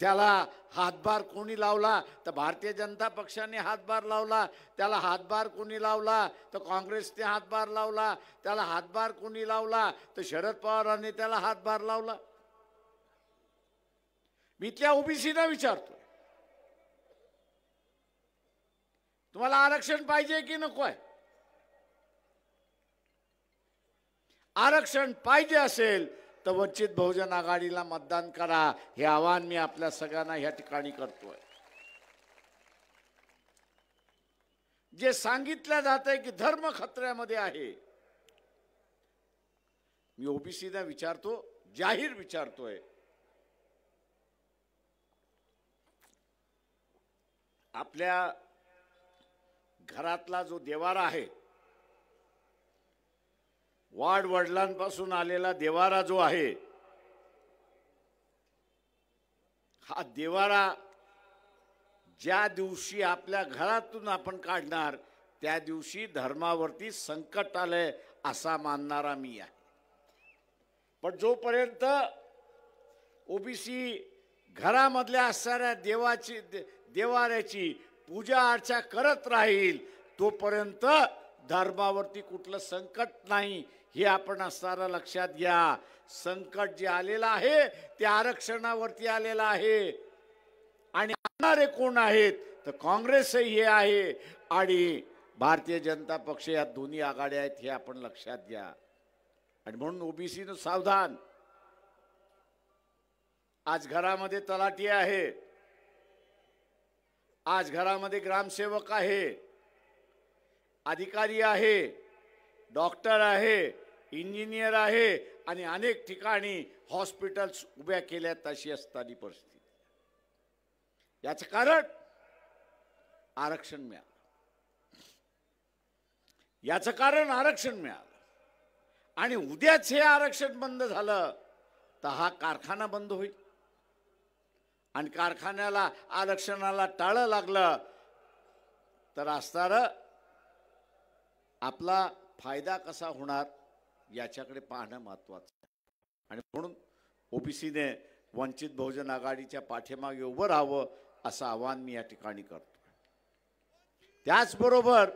M: त्याला हातभार कोणी लावला तर भारतीय जनता पक्षाने हातभार लावला. त्याला हातभार कोणी लावला तर काँग्रेसने हातभार लावला. त्याला हातभार कोणी लावला तर शरद पवारांनी त्याला हातभार लावला. मी त्या ओबीसीना विचारतो, तुम्हाला आरक्षण पाहिजे की नको आहे? आरक्षण पाहिजे असेल तर वंचित बहुजन आघाडीला मतदान करा. हे आवाहन मी आपल्या सगळ्यांना या ठिकाणी करतोय. जे सांगितलं जातंय की धर्म खतऱ्यामध्ये आहे, मी ओबीसीना विचारतो, जाहीर विचारतोय, आपल्या घरातला जो देवारा आहे वाड वडिलांपासून आलेला देवारा जो आहे, हा देवारा ज्या दिवशी आपल्या घरातून आपण काढणार त्या दिवशी धर्मावरती संकट आलंय असा मानणारा मी आहे. पण जोपर्यंत ओबीसी घरामधल्या असणाऱ्या देवाऱ्याची पूजा अर्चा करत राहील तोपर्यंत धर्मावरती कुठलं संकट नाही हे आपण असणारा लक्षात घ्या. संकट जे आलेलं आहे ते आरक्षणावरती आलेलं आहे आणि आणणारे कोण आहेत तर काँग्रेसही हे आहे आणि भारतीय जनता पक्ष, या दोन्ही आघाड्या आहेत हे आपण लक्षात घ्या. आणि म्हणून ओबीसीनं सावधान. आज घरामध्ये तलाठी आहे, आज घरामध्ये ग्रामसेवक आहे, अधिकारी आहे, डॉक्टर आहे, इंजिनियर आहे आणि अनेक ठिकाणी हॉस्पिटल्स उभ्या केल्यात अशी असताना परिस्थिती. याचं कारण आरक्षण मिळालं. याचं कारण आरक्षण मिळालं आणि उद्याच हे आरक्षण बंद झालं तर हा कारखाना बंद होईल आणि कारखान्याला आरक्षणाला टाळं लागलं तर असणारं आपला फायदा कसा होणार याच्याकडे पाहणं महत्वाचं आहे. आणि म्हणून ओबीसीने वंचित बहुजन आघाडीच्या पाठीमागे उभं राहावं असं आवाहन मी या ठिकाणी करतो. त्याचबरोबर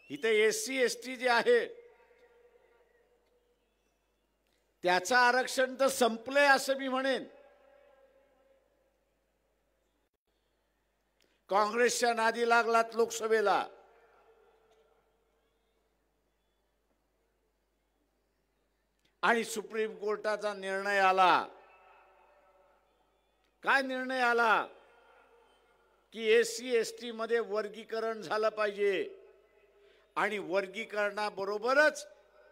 M: इथे एससी एसटी जे आहे त्याचं आरक्षण तर संपलंय असं मी म्हणेन. काँग्रेसच्या नादी लागलात लोकसभेला, आणि सुप्रीम कोर्टाचा निर्णय आला. काय निर्णय आला की एससी एसटी मध्ये वर्गीकरण झालं पाहिजे आणि वर्गीकरणाबरोबरच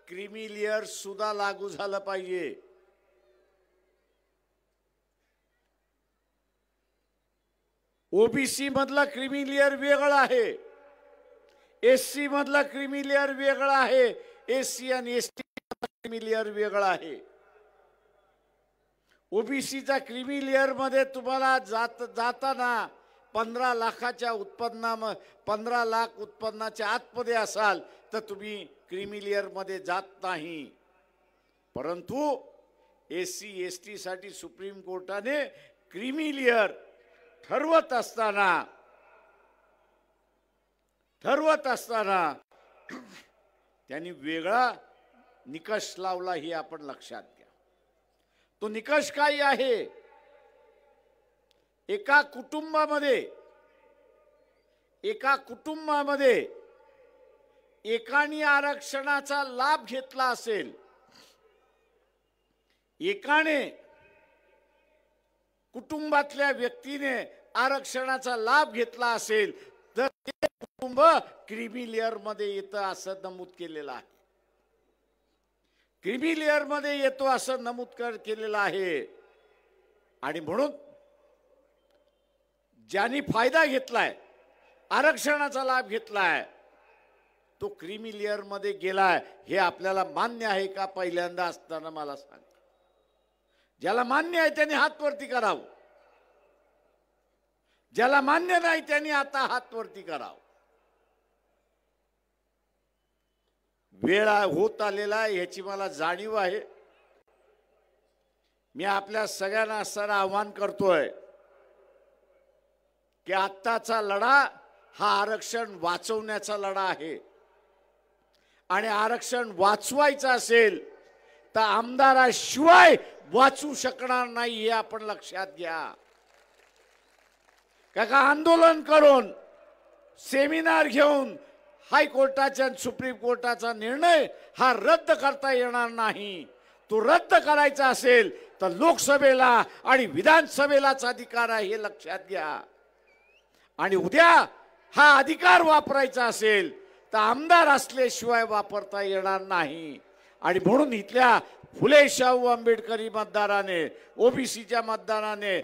M: क्रीमी लेअर सुद्धा लागू झालं पाहिजे. ओबीसी मधला क्रीमी लेअर वेगळा आहे, एससी मधला क्रीमी लेअर वेगळा आहे, एससी आणि एसटी क्रीमी लेअर वेगळा आहे. ओबीसीचा क्रीमी लेअर मध्ये तुम्हाला जाताना 15 लाखाच्या 15 लाख उत्पन्नाच्या आतमध्ये असाल तर तुम्ही क्रीमी लेअर मध्ये जात नाही. परंतु एससी एसटी साठी सुप्रीम कोर्टाने क्रीमी लेअर ठरवत असताना त्यांनी वेगळा निकष लावला हे आपण लक्षात घ्या. तो निकष काय आहे? एका कुटुंबामध्ये एकाने आरक्षणाचा लाभ घेतला असेल, एकाने कुटुंबातल्या व्यक्तीने आरक्षणाचा लाभ घेतला असेल तर ते कुटुंब क्रीमी लेअर मध्ये येतं असं नमूद केलेलं आहे. क्रीमी लेअर मध्ये येतो असं नमूद केलेलं आहे. आणि म्हणून ज्यांनी फायदा घेतलाय, आरक्षणाचा लाभ घेतलाय, तो क्रीमी लेअर मध्ये गेलाय हे आपल्याला मान्य आहे का? पहिल्यांदा असताना मला सांग. ज्याला मान्य आहे त्यांनी हात वरती करावं, ज्याला मान्य नाही त्यांनी आता हात वरती करावं. वेळ होत आलेला आहे ह्याची मला जाणीव आहे. मी आपल्या सगळ्यांना असं आवाहन करतोय की आत्ताचा लढा हा आरक्षण वाचवण्याचा लढा आहे आणि आरक्षण वाचवायचं असेल तर आमदाराशिवाय वाचू शकणार नाही हे आपण लक्षात घ्या. का आंदोलन करून, सेमिनार घेऊन हायकोर्टाचा आणि सुप्रीम कोर्टाचा निर्णय हा रद्द करता येणार नाही. तो रद्द करायचा असेल तर लोकसभेला आणि विधानसभेलाच अधिकार आहे हे लक्षात घ्या. आणि उद्या हा अधिकार वापरायचा असेल तर आमदार असल्याशिवाय वापरता येणार नाही. आणि म्हणून इथल्या फुले शाहू आंबेडकरी मतदाराने, ओबीसीच्या मतदाराने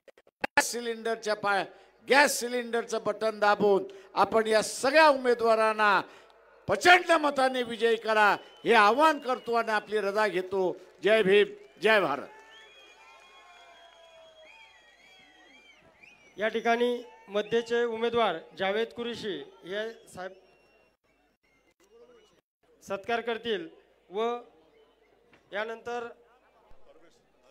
M: गॅस सिलेंडरचं बटन दाबून आपण या सगळ्या उमेदवारांना प्रचंड मताने विजयी करा हे आवाहन करतो आणि आपली रजा घेतो. जय भीम, जय भारत.
B: या ठिकाणी मध्यचे उमेदवार जावेद कुरेशी हे साहेब सत्कार करतील व यानंतर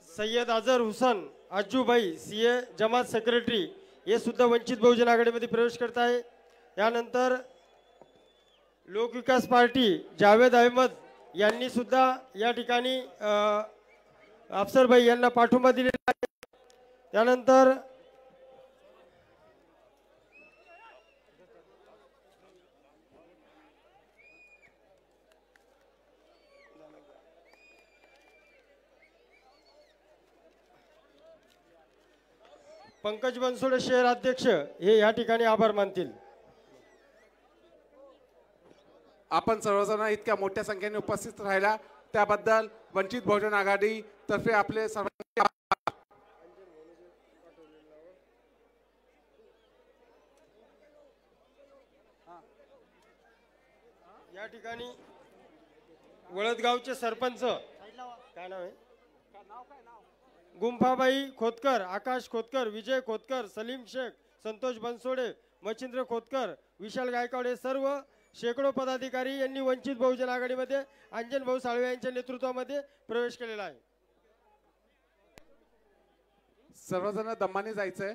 B: सय्यद अजहर हुसन अज्जूभाई सीए जमात सेक्रेटरी हे सुद्धा वंचित बहुजन आघाडीमध्ये प्रवेश करत आहे. यानंतर लोकविकास पार्टी जावेद अहमद यांनी सुद्धा या ठिकाणी अफसरभाई यांना पाठिंबा दिलेला आहे. त्यानंतर पंकज बनसोडे शहर अध्यक्ष हे या ठिकाणी आभार मानतील.
N: आपण सर्वजण इतक्या मोठ्या संख्येने उपस्थित राहिला त्याबद्दल वंचित बहुजन आघाडी तर्फे आपले सर्वांचे
B: या ठिकाणी वळदगावचे सरपंच काय नाव आहे गुंफाबाई खोतकर, आकाश खोतकर, विजय खोतकर, सलीम शेख, संतोष बनसोडे, मच्छिंद्र खोतकर, विशाल गायकवाड हे सर्व शेकडो पदाधिकारी यांनी वंचित बहुजन आघाडीमध्ये अंजन भाऊ साळवे यांच्या नेतृत्वामध्ये प्रवेश केलेला आहे.
N: सर्वजण दमाने जायचंय.